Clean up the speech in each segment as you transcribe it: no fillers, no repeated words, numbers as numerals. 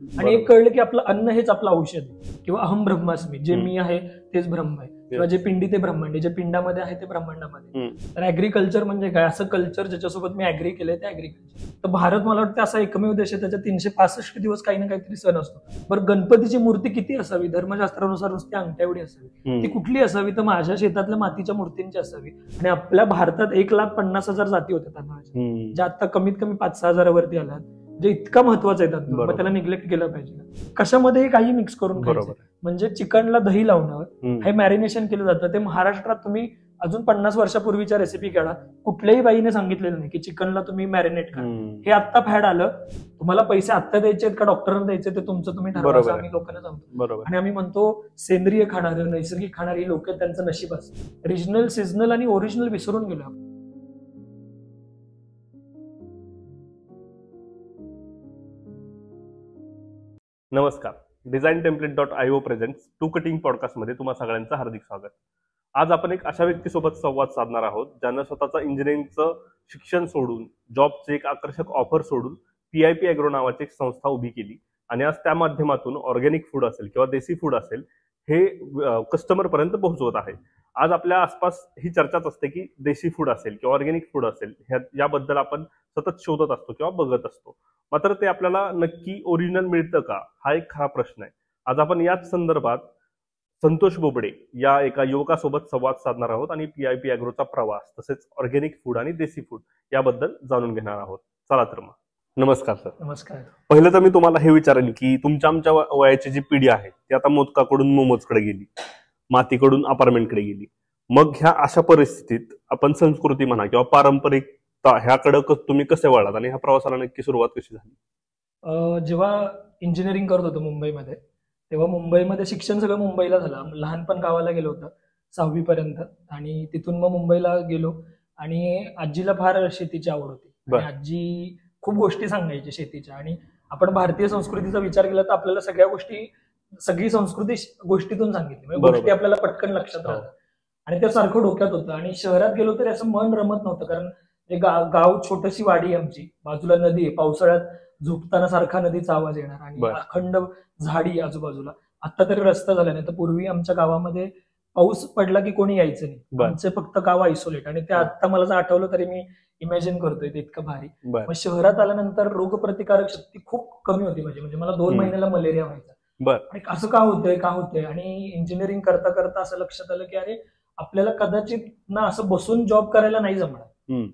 आणि एक कळलं की आपलं अन्न हेच आपलं औषध आहे किंवा अहम ब्रह्मास्मी, जे मी आहे तेच ब्रह्म आहे किंवा जे पिंडी ते ब्रह्मांड आहे, जे पिंडामध्ये आहे ते ब्रह्मांडामध्ये. तर ऍग्रिकल्चर म्हणजे काय, असं कल्चर ज्याच्यासोबत मी ऍग्री केलंय ते ऍग्रिकल्चर. तर भारत मला वाटतं असा एकमेव देश आहे त्याच्या 365 दिवस काही ना काहीतरी सण असतो. बरं, गणपतीची मूर्ती किती असावी? धर्मशास्त्रानुसार नुसती अंगठ्या एवढी असावी. ती कुठली असावी? तर माझ्या शेतातल्या मातीच्या मूर्तींची असावी. आणि आपल्या भारतात 1,50,000 जाती होत्या तांदळाच्या, ज्या आता कमीत कमी 5-6 हजारावरती आल्या, जे इतका महत्वाचा आहे तांदूळ, मग त्याला निग्लेक्ट केलं पाहिजे. कशामध्ये काही मिक्स करून खायचं, म्हणजे चिकनला दही लावणं, हे मॅरिनेशन केलं जातं. ते महाराष्ट्रात तुम्ही अजून 50 वर्षापूर्वीच्या रेसिपी काढा, कुठल्याही बाईने सांगितलेलं नाही की चिकनला तुम्ही मॅरिनेट करा. हे आत्ता फॅड आलं. तुम्हाला पैसे आत्ता द्यायचे का डॉक्टरांना द्यायचे ते तुमचं तुम्ही ठरवा, आम्ही लोकांना सांगतो. आणि आम्ही म्हणतो सेंद्रिय खाणारे, नैसर्गिक खाणारी लोक त्यांचं नशीब असतं. रिजनल, सिजनल आणि ओरिजिनल विसरून गेलो. नमस्कार. designtemplate.io presents to cutting podcast मध्ये तुम्हा सगळ्यांचं हार्दिक स्वागत. आज आपण एक अशा व्यक्तीसोबत संवाद साधणार आहोत ज्यानं स्वतःचं इंजिनिअरिंगचं शिक्षण सोडून, जॉबचे एक आकर्षक ऑफर सोडून PIP ॲग्रो नावाची एक संस्था उभी केली आणि आज त्या माध्यमातून ऑर्गॅनिक फूड असेल किंवा देसी फूड असेल हे कस्टमर पर्यंत पोहोचवत आहे. आज आपल्या आसपास ही चर्चाच असते की देशी फूड असेल किंवा ऑर्गॅनिक फूड असेल याबद्दल आपण सतत शोधत असतो किंवा बघत असतो. मात्र ते आपल्याला नक्की ओरिजिनल मिळतं का, हा एक खरा प्रश्न आहे. आज आपण याच संदर्भात संतोष बोबडे या एका युवकासोबत संवाद साधणार आहोत आणि PIP ॲग्रोचा प्रवास तसेच ऑर्गॅनिक फूड आणि देसी फूड याबद्दल जाणून घेणार आहोत. चला तर मग. नमस्कार सर. नमस्कार. पहिलं तर मी तुम्हाला हे विचारेन की तुमच्या आमच्या वयाची जी पिढी आहे ती आता मोदकाकडून मोमोजकडे गेली, मातीकडून अपार्टमेंटकडे गेली. मग ह्या अशा परिस्थितीत आपण संस्कृती म्हणा किंवा पारंपरिक ह्याकडे तुम्ही कसे वळलात आणि ह्या प्रवासाला नक्की सुरुवात कशी झाली? जेव्हा इंजिनिअरिंग करत होतो मुंबईमध्ये, तेव्हा मुंबईमध्ये शिक्षण सगळं मुंबईला झालं. लहानपण गावाला गेलो होतं 6वी पर्यंत आणि तिथून मग मुंबईला गेलो. आणि आजीला फार शेतीची आवड होती. आजी खूप गोष्टी सांगायची शेतीच्या. आणि आपण भारतीय संस्कृतीचा विचार केला तर आपल्याला सगळी संस्कृती गोष्टीतून सांगितली, म्हणजे गोष्टी आपल्याला पटकन लक्षात राहतात आणि ते सारखं डोक्यात होतं. आणि शहरात गेलो तरी असं मन रमत नव्हतं, कारण गाव छोटीशी वाडी आमची, बाजूला नदी आहे, पावसाळ्यात झोपताना सारखा नदीचा आवाज येणार आणि अखंड झाडी आजूबाजूला. आता तरी रस्ता झाला नाही, तर पूर्वी आमच्या गावामध्ये पाऊस पडला की कोणी यायचं नाही, आमचे फक्त गाव आयसोलेट. आणि ते आता मला जर आठवलं तरी मी इमॅजिन करतोय ते इतकं भारी. मग शहरात आल्यानंतर रोगप्रतिकारक शक्ती खूप कमी होती माझी, म्हणजे मला 2 महिन्याला मलेरिया व्हायचा. आणि असं का होतंय. आणि इंजिनिअरिंग करता करता असं लक्षात आलं की अरे आपल्याला कदाचित ना असं बसून जॉब करायला नाही जमणार.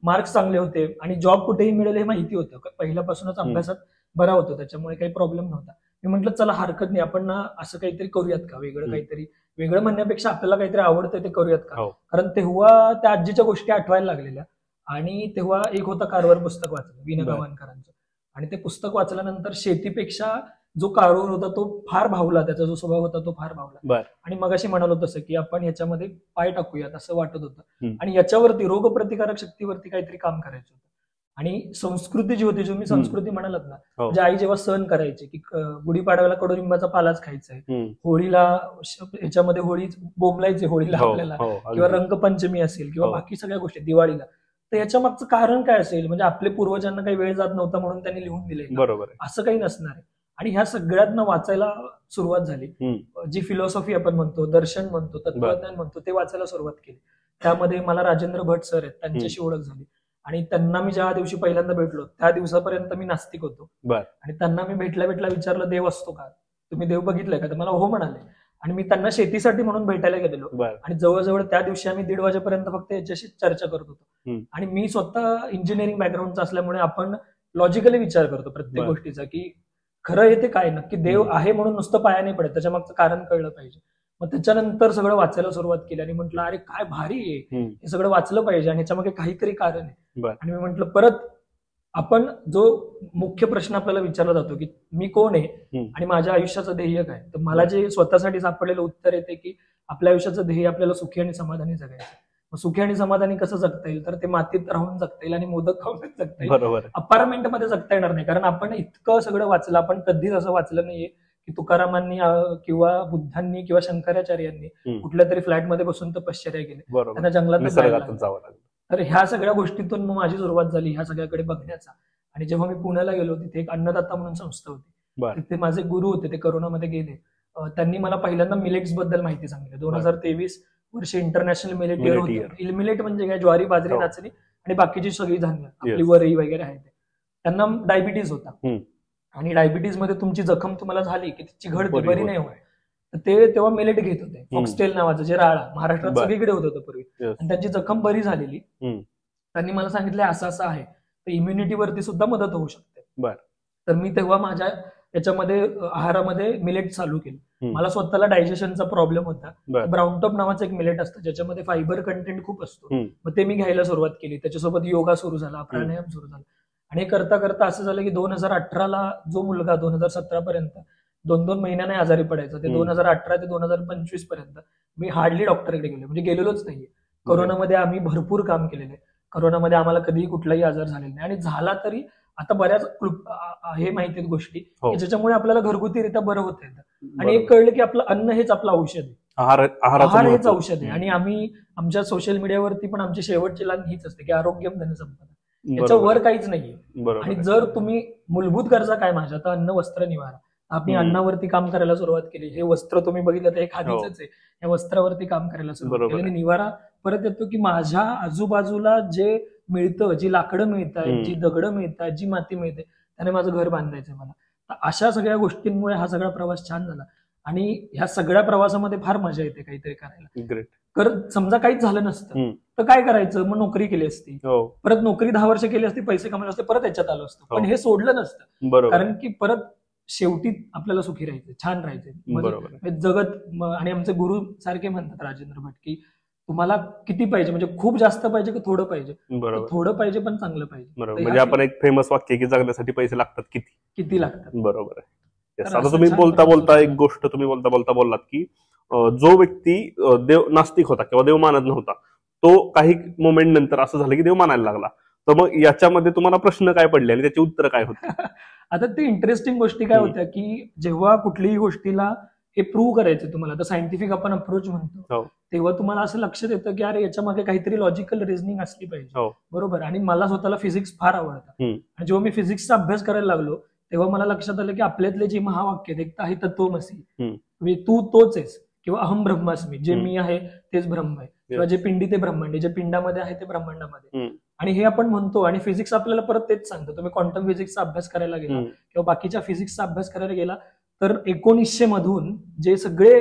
मार्क्स चांगले होते आणि जॉब कुठेही मिळेल हे माहिती होतं, पहिल्यापासूनच अभ्यासात बरा होतो, त्याच्यामुळे काही प्रॉब्लेम नव्हता. मी म्हटलं चला हरकत नाही, आपण ना असं काहीतरी करूयात का, वेगळं काहीतरी. वेगळं म्हणण्यापेक्षा आपल्याला काहीतरी आवडतंय ते करूयात का. कारण तेव्हा त्या आजीच्या गोष्टी आठवायला लागलेल्या. आणि तेव्हा एक होतं कारवर पुस्तक वाचलं, विना गवाणकरांचं. आणि ते पुस्तक वाचल्यानंतर शेतीपेक्षा जो कारवर होता तो फार भावला, त्याचा जो स्वभाव होता तो फार भावला. आणि मगाशी म्हणालो तसं की आपण ह्याच्यामध्ये पाय टाकूयात असं वाटत होतं. आणि याच्यावरती रोगप्रतिकारक शक्तीवरती काहीतरी काम करायचं होतं. आणि संस्कृती जी होती, जो मी संस्कृती म्हणालात ना, म्हणजे आई जेव्हा सण करायची की गुढीपाडव्याला कडुलिंबाचा पालाच खायचा आहे, होळीला ह्याच्यामध्ये होळी बोंबलायचे होळीला आपल्याला, किंवा रंगपंचमी असेल किंवा बाकी सगळ्या गोष्टी, दिवाळीला. तर याच्या मागचं कारण काय असेल, म्हणजे आपले पूर्वजांना काही वेळ जात नव्हता म्हणून त्यांनी लिहून दिले, बरोबर, असं काही नसणार आहे. आणि ह्या सगळ्यांना वाचायला सुरुवात झाली. जी फिलॉसॉफी आपण म्हणतो, दर्शन म्हणतो, तत्वज्ञान म्हणतो, ते वाचायला सुरुवात केली. त्यामध्ये मला राजेंद्र भट सर आहेत, त्यांच्याशी ओळख झाली. आणि त्यांना मी ज्या दिवशी पहिल्यांदा भेटलो त्या दिवसापर्यंत मी नास्तिक होतो. आणि त्यांना मी भेटल्या विचारलं देव असतो का, तुम्ही देव बघितलाय का, तर मला हो म्हणाले. आणि मी त्यांना शेतीसाठी म्हणून भेटायला गेलेलो. आणि जवळजवळ त्या दिवशी आम्ही 1:30 वाजेपर्यंत फक्त याच्याशी चर्चा करत होतो. आणि मी स्वतः इंजिनिअरिंग बॅकग्राऊंडचा असल्यामुळे आपण लॉजिकली विचार करतो प्रत्येक गोष्टीचा, की खरं येते काय, नक्की देव आहे म्हणून नुसतं पाया नाही पडत, त्याच्या मागचं कारण कळलं पाहिजे. मग त्याच्यानंतर सगळं वाचायला सुरुवात केली आणि म्हटलं अरे काय भारी आहे, हे सगळं वाचलं पाहिजे आणि ह्याच्यामागे काहीतरी कारण आहे. आणि मी म्हटलं परत आपण जो मुख्य प्रश्न आपल्याला विचारला जातो की मी कोण आहे आणि माझ्या आयुष्याचं ध्येय काय, तर मला जे स्वतःसाठी सापडलेलं उत्तर येते की आपल्या आयुष्याचं ध्येय आपल्याला सुखी आणि समाधानी जगायचं. सुखी आणि समाधानी कसं जगता येईल, तर ते मातीत राहून जगता येईल आणि मोदक खाऊन जगता येईल. अपार्टमेंटमध्ये जगता येणार नाही, कारण आपण इतकं सगळं वाचलं. आपण कधीच असं वाचलं नाहीये की तुकारामांनी किंवा बुद्धांनी किंवा शंकराचार्यांनी कुठल्या तरी फ्लॅटमध्ये बसून तपश्चर्या केली, त्यांना जंगलात जावं लागलं. तर ह्या सगळ्या गोष्टीतून मग माझी सुरुवात झाली ह्या सगळ्याकडे बघण्याचा. आणि जेव्हा मी पुण्याला गेलो, तिथे एक अन्नदाता म्हणून संस्था होती, बरं. ते माझे गुरु होते, ते करोनामध्ये गेले. त्यांनी मला पहिल्यांदा मिलेट्स बद्दल माहिती सांगितली. 2023 वर्ष इंटरनॅशनल मिलेट इयर Millet होतं. मिलेट म्हणजे काय, ज्वारी, बाजरी, हो. नाचणी आणि बाकीची सगळी धान्य, आपली Yes. वरई वगैरे आहे. त्यांना डायबिटीज होता हम्म. आणि डायबिटीज मध्ये तुमची जखम तुम्हाला झाली की तिची घड बरी बरी होत नाही होत. तर ते तेव्हा मिलेट घेत होते, हम्म. फॉक्सटेल नावाचं, जे राळा महाराष्ट्रात बरं. सगळीकडे होत होतं पूर्वी. Yes. आणि त्यांची जखम बरी झालेली. हम्म. त्यांनी मला सांगितलं असं असं आहे, तर इम्युनिटीवरती सुद्धा मदत होऊ शकते. बरं. तर मी तेव्हा माझ्या याच्यामध्ये आहारामध्ये मिलेट चालू केलं. हम्म. मला स्वतःला डायजेशनचा प्रॉब्लेम होता. बरं. ब्राऊन टॉप नावाचं एक मिलेट असतं ज्याच्यामध्ये फायबर कंटेंट खूप असतो. हम्म. मग ते मी घ्यायला सुरुवात केली. त्याच्यासोबत योगा सुरू झाला, प्राणायाम सुरू झाला. आणि करता करता असं झालं की 2018ला जो मुलगा 2017 पर्यंत 2-2 महिन्याने आजारी पडायचा, ते 2018 ते 2025 पर्यंत मी हार्डली डॉक्टरकडे गेलो, म्हणजे गेलेलोच नाहीये. कोरोनामध्ये आम्ही भरपूर काम केलेलं आहे. कोरोनामध्ये आम्हाला कधीही कुठलाही आजार झालेला नाही, आणि झाला तरी आता बऱ्याच हे माहिती आहेत गोष्टी हो. की ज्याच्यामुळे आपल्याला घरगुतीरित्या बरं होत येतं. आणि बरोबर. एक कळलं की आपलं अन्न हेच आपलं औषध आहे, आहाराचं आहार हेच महत्त्व. औषध आहे. आणि आम्ही आमच्या सोशल मीडियावरती पण आमची शेवटची लाईन हीच असते की आरोग्यम धनसंपदा, याच्यावर बरोबर. काहीच नाहीये. बरोबर. आणि जर तुम्ही मूलभूत गरजा काय माझ्या, तर अन्न, वस्त्र, निवारा. आम्ही हम्म. अन्नावरती काम करायला सुरुवात केली. हे वस्त्र तुम्ही बघितलं तर हे खादीचंच आहे, या वस्त्रावरती काम करायला सुरुवात बरोबर केली. आणि निवारा परत येतो की माझ्या आजूबाजूला जे मिळतं, जी लाकडं मिळत आहेत, हम्म. जी दगडं मिळत आहेत, जी माती मिळते, त्याने माझं घर बांधायचंय मला. तर अशा सगळ्या गोष्टींमुळे हा सगळा प्रवास छान झाला. आणि ह्या सगळ्या प्रवासामध्ये फार मजा येते काहीतरी करायला. ग्रेट. तर समजा काहीच झालं नसतं हम्म. तर काय करायचं, मग नोकरी केली असती, हो. परत नोकरी 10 वर्ष केली असती, पैसे कमवले असते, परत याच्यात आलो असतो. पण हो. हे सोडलं नसतं, बरोबर. कारण की परत शेवटी आपल्याला सुखी राहायचं, छान राहायचं. बरोबर. म्हणजे जगत आणि आमचे गुरु सारखे म्हणतात, राजेंद्र भट, की तुम्हाला किती पाहिजे, म्हणजे खूप जास्त पाहिजे की थोडं पाहिजे. बरोबर. थोडं पाहिजे पण चांगलं पाहिजे. बरोबर. तर म्हणजे ह्या आपण एक फेमस वाक्य की जगण्यासाठी पैसे लागतात किती. किती लागतात. बरोबर आहे. Yes. तर आता असं तुम्ही छान बोलता प्रवास बोलता होता. एक गोष्ट तुम्ही बोलता बोलता बोललात की जो व्यक्ती देव नास्तिक होता किंवा देव मानत नव्हता, तो काही मोमेंट नंतर असं झालं की देव मानायला लागला. तर मग याच्यामध्ये तुम्हाला प्रश्न काय पडले आणि त्याची उत्तर काय होती? आता ते इंटरेस्टिंग गोष्टी काय होत्या की जेव्हा कुठलीही गोष्टीला हे प्रूव्ह करायचं तुम्हाला, तर सायंटिफिक आपण अप्रोच म्हणतो, हो. तेव्हा तुम्हाला असं लक्षात येतं की अरे याच्या मागे काहीतरी लॉजिकल रिझनिंग असली पाहिजे. हो. बरोबर. आणि मला स्वतःला फिजिक्स फार आवडतं. हम्म. आणि जेव्हा मी फिजिक्सचा अभ्यास करायला लागलो तेव्हा मला लक्षात आलं की आपल्यातले जे महावाक्य आहेत, एक तर आहे तत्वमसी, हम्म. म्हणजे तू तोच आहेस, किंवा अहम ब्रह्मास्मी, जे हम्म. मी आहे तेच ब्रह्म आहे, किंवा जे पिंडी ते ब्रह्मांड, जे पिंडामध्ये आहे ते ब्रह्मांडामध्ये. हम्म. आणि हे आपण म्हणतो, आणि फिजिक्स आपल्याला परत तेच सांगतो. तुम्ही क्वांटम फिजिक्सचा अभ्यास करायला गेला हम्म. किंवा बाकीच्या फिजिक्सचा अभ्यास करायला गेला तर 1900 मधून जे सगळे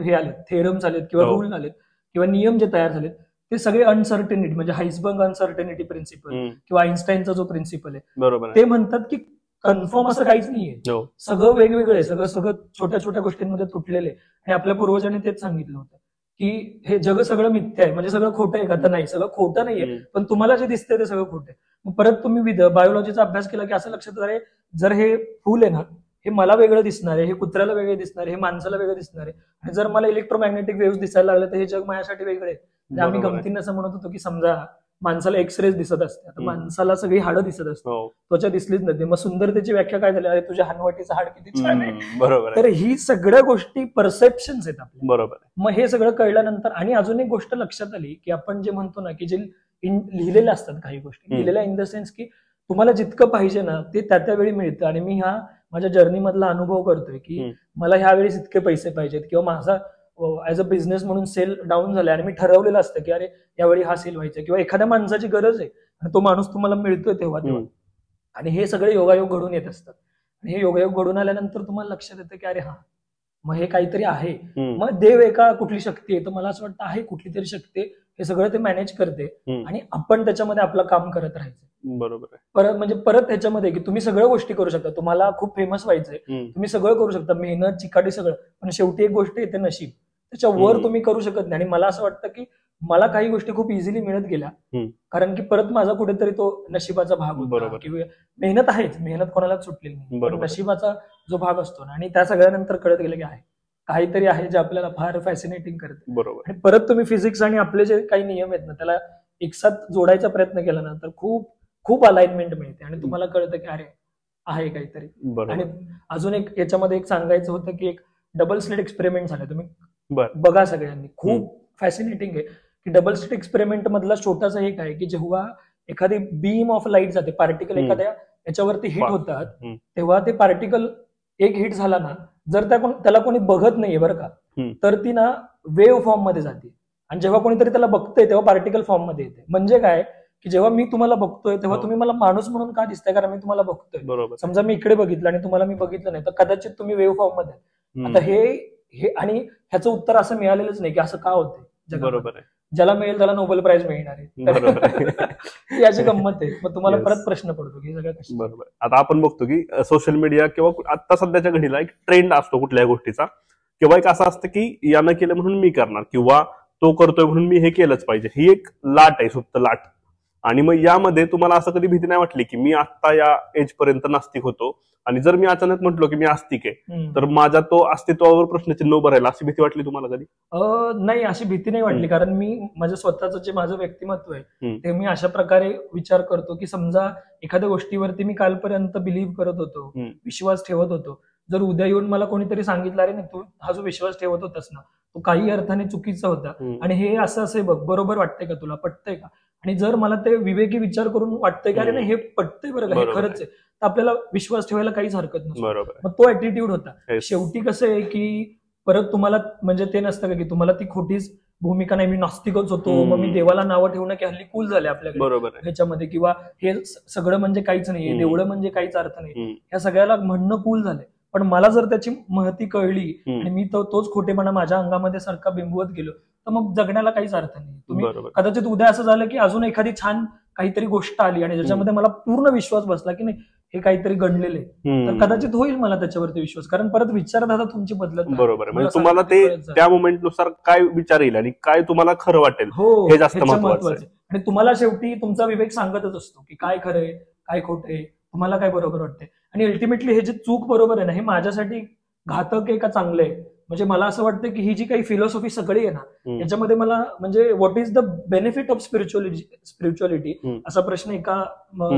हे आलेत, थेरम्स आलेत किंवा हो. रूल आलेत किंवा नियम जे तयार झालेत, ते सगळे अनसर्टेनिटी, म्हणजे हाइसबर्ग अनसर्टेनिटी प्रिन्सिपल हम्म. किंवा आईन्स्टाईनचा जो प्रिन्सिपल आहे, बरोबर आहे. ते म्हणतात की कन्फर्म असं काहीच नाहीये, हो. सगळं वेगवेगळं आहे, सगळं सगळं छोट्या छोट्या गोष्टींमध्ये तुटलेले आहे. आणि आपल्या पूर्वजांनी तेच सांगितलं होतं की हे जग सगळं मिथ्या आहे, म्हणजे सगळं खोटं आहे का, तर नाही, सगळं खोटं नाहीये, हम्म. पण तुम्हाला जे दिसतंय ते सगळं खोटं आहे. मग परत तुम्ही बायोलॉजीचा अभ्यास केला की असं लक्षात अरे जर हे फूल आहे ना, हे मला वेगळं दिसणार आहे, हे कुत्र्याला वेगळे दिसणार आहे, हे माणसाला वेगळं दिसणार आहे, आणि जर मला इलेक्ट्रोमॅग्नेटिक वेव्ह दिसायला लागले तर हे जग माझ्यासाठी वेगळे आहे. म्हणजे आम्ही बरोबर आहे. गमतीने असं म्हणत होतो की समजा माणसाला एक्सरेज दिसत असते, आता हम्म. माणसाला सगळी हाडं दिसत असते, हो. त्वचा दिसलीच नाही, मग सुंदरतेची व्याख्या काय झाली, अरे तुझ्या हनवटीचं हाड किती छान आहे. हम्म. बरोबर आहे. तर ही सगळ्या गोष्टी परसेप्शन्स आहेत आपल्या. बरोबर आहे. मग हे सगळं कळल्यानंतर आणि अजून एक गोष्ट लक्षात आली की आपण जे म्हणतो ना की जे लिहिलेल्या असतात काही गोष्टी, लिहिलेल्या इन द सेन्स की तुम्हाला जितकं पाहिजे ना ते त्या वेळी मिळतं. आणि मी हा माझ्या जर्नी मधला अनुभव करतोय की हम्म. मला ह्या वेळेस इतके पैसे पाहिजेत, किंवा माझा ऍज अ बिझनेस म्हणून सेल डाऊन झालाय आणि मी ठरवलेलं असतं की अरे यावेळी हा सेल व्हायचा, किंवा एखाद्या माणसाची गरज आहे आणि तो माणूस तुम्हाला मिळतोय तेव्हा. आणि हे सगळे योगायोग घडून येत असतात. आणि हे योगायोग घडून आल्यानंतर तुम्हाला लक्षात येतं की अरे हा, मग हे काहीतरी आहे. हम्म. मग देव एका कुठली शक्ती आहे, तर मला असं वाटतं आहे कुठली तरी शक्ती आहे, हे सगळं ते मॅनेज करते, हम्म. आणि आपण त्याच्यामध्ये आपलं काम करत राहायचं. बरोबर आहे. परत ह्याच्यामध्ये की तुम्ही सगळ्या गोष्टी करू शकता, तुम्हाला खूप फेमस व्हायचंय, हम्म. तुम्ही सगळं करू शकता, मेहनत, चिकाटी, सगळं, पण शेवटी एक गोष्ट येते नशीब, त्याच्यावर हम्म. तुम्ही करू शकत नाही. आणि मला असं वाटतं की मला काही गोष्टी खूप इझिली मिळत गेल्या, हम्म. कारण की परत माझा कुठेतरी तो नशिबाचा भाग होता. बरोबर. किंवा मेहनत आहेच, मेहनत कोणालाच सुटलेली नाही, पण बरोबर. नशिबाचा जो भाग असतो ना, आणि त्या सगळ्यानंतर कळत गेलं की आहे काहीतरी आहे जे आपल्याला फार फॅसिनेटिंग करते. बरोबर. आणि परत तुम्ही फिजिक्स आणि आपले जे काही नियम आहेत ना त्याला एकसाथ जोडायचा प्रयत्न केला ना तर खूप खूप अलाइनमेंट मिळते, आणि तुम्हाला कळतं की अरे आहे काहीतरी. बरोबर. आणि अजून एक याच्यामध्ये एक सांगायचं होतं की एक डबल स्लिट एक्सपेरिमेंट झाला, तुम्ही बर. बघा सगळ्यांनी, खूप फॅसिनेटिंग आहे की डबल स्लिट एक्सपेरिमेंट मधला छोटासा एक आहे की जेव्हा एखादी बीम ऑफ लाईट जाते, पार्टिकल हम्म. एखाद्या याच्यावरती हिट बा- होतात, हम्म. तेव्हा ते पार्टिकल एक हिट झाला ना, जर त्याला कोणी बघत नाहीये बरं का, हम्म. तर ती ना वेव्ह फॉर्म मध्ये जाते. आणि जेव्हा कोणीतरी त्याला बघतंय तेव्हा पार्टिकल फॉर्म मध्ये येते. म्हणजे काय की जेव्हा मी तुम्हाला बघतोय तेव्हा हो. तुम्ही मला माणूस म्हणून का दिसताय, कारण मी तुम्हाला बघतोय. बरोबर. समजा मी इकडे बघितलं आणि तुम्हाला मी बघितलं नाही, तर कदाचित तुम्ही वेव्ह फॉर्म मध्ये आहे. हम्म. आता हे आणि ह्याचं उत्तर असं मिळालेलंच नाही की असं का होतंय जगामध्ये. बरोबर आहे. ज्याला मिळेल त्याला नोबेल प्राइज मिळणार बरोबर आहे. आहे. याची गंमत आहे. मग तुम्हाला Yes. परत प्रश्न पडतो की हे सगळं कसं. बरोबर. आता आपण बघतो की सोशल मीडिया किंवा आता सध्याच्या घडीला एक ट्रेंड असतो कुठल्याही गोष्टीचा, किंवा एक असं असतं की यानं केलं म्हणून मी करणार, किंवा तो करतोय म्हणून मी हे केलंच पाहिजे. ही एक लाट आहे, सुप्त लाट. आणि मग यामध्ये तुम्हाला असं कधी भीती नाही वाटली की मी आता या एज पर्यंत नास्तिक होतो, आणि जर मी अचानक म्हटलो की मी आस्तिक आहे, तर माझ्या तो अस्तित्वावर प्रश्नचिन्ह उभं राहिला, अशी भीती वाटली तुम्हाला कधी? नाही, अशी भीती नाही वाटली. कारण मी माझं स्वतःचं जे माझं व्यक्तिमत्व आहे हम्म. ते मी अशा प्रकारे विचार करतो की समजा एखाद्या गोष्टीवरती मी कालपर्यंत बिलीव्ह करत होतो, हम्म. विश्वास ठेवत होतो. जर उद्या येऊन मला कोणीतरी सांगितलं अरे नाही, तू हा जो विश्वास ठेवत होतास ना तो काही अर्थाने चुकीचा होता, आणि हे असं असे बघ, बरोबर वाटतंय का तुला, पटतंय का? आणि जर मला ते विवेकी विचार करून वाटतंय की अरे नाही हे पटतंय बरं का, हे बरोबर खरंच आहे, तर आपल्याला विश्वास ठेवायला काहीच हरकत नसतो. बरोबर आहे. मग तो ऍटिट्यूड होता. Yes. शेवटी कसं आहे की परत तुम्हाला म्हणजे ते नसतं का की तुम्हाला ती खोटीच भूमिका, नाही मी नास्तिकच होतो मग मी देवाला नावं ठेवणं की हल्ली कूल झाले आपल्याकडे बरोबर आहे. ह्याच्यामध्ये, किंवा हे सगळं म्हणजे काहीच नाहीये, हम्म. देवळं म्हणजे काहीच अर्थ नाही, हम्म. ह्या सगळ्याला म्हणणं कूल झालंय. पण मला जर त्याची महती कळली हम्म. आणि मी तोच खोटेपणा माझ्या अंगामध्ये सारखा बिंबवत गेलो, तर मग जगण्याला काहीच अर्थ नाही. तुम्ही बरोबर. कदाचित उद्या असं झालं की अजून एखादी छान काहीतरी गोष्ट आली आणि ज्याच्यामध्ये मला पूर्ण विश्वास बसला की नाही हे काहीतरी घडलेलं आहे, तर हम्म. कदाचित होईल मला त्याच्यावरती विश्वास, कारण परत विचारधारा तुमची बदलत राहते. बरोबर आहे. म्हणजे मला तुम्हाला सारखं ते कळत जातं. त्या मोमेंटनुसार काय विचार येईल आणि काय तुम्हाला खरं वाटेल हो, हे जास्त ह्याचं महत्वाचं महत्वाचं आहे. आणि तुम्हाला शेवटी तुमचा विवेक सांगतच असतो की काय खरंय काय खोटंय, तुम्हाला काय बरोबर वाटतंय. आणि अल्टिमेटली हे जे चूक बरोबर आहे ना, हे माझ्यासाठी घातक आहे का चांगलं आहे, म्हणजे मला असं वाटतं की ही जी काही फिलॉसॉफी सगळी आहे ना, याच्यामध्ये मला म्हणजे what is the benefit of spirituality असा प्रश्न एका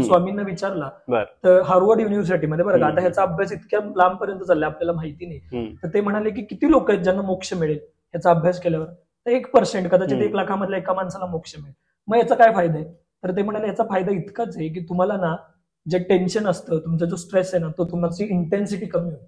स्वामींना विचारला. बरं. तर हार्वर्ड युनिव्हर्सिटीमध्ये बरं का, आता ह्याचा अभ्यास इतक्या लांबपर्यंत चाललाय आपल्याला माहिती नाही, तर ते म्हणाले की किती लोक आहेत ज्यांना मोक्ष मिळेल ह्याचा अभ्यास केल्यावर, तर 1%, कदाचित 1 लाखामधल्या एका माणसाला मोक्ष मिळेल. मग याचा काय फायदा आहे? तर ते म्हणाले याचा फायदा इतकाच आहे की तुम्हाला ना जे टेन्शन असतं, तुमचा जो स्ट्रेस आहे ना, तो तुमची इंटेन्सिटी कमी होईल.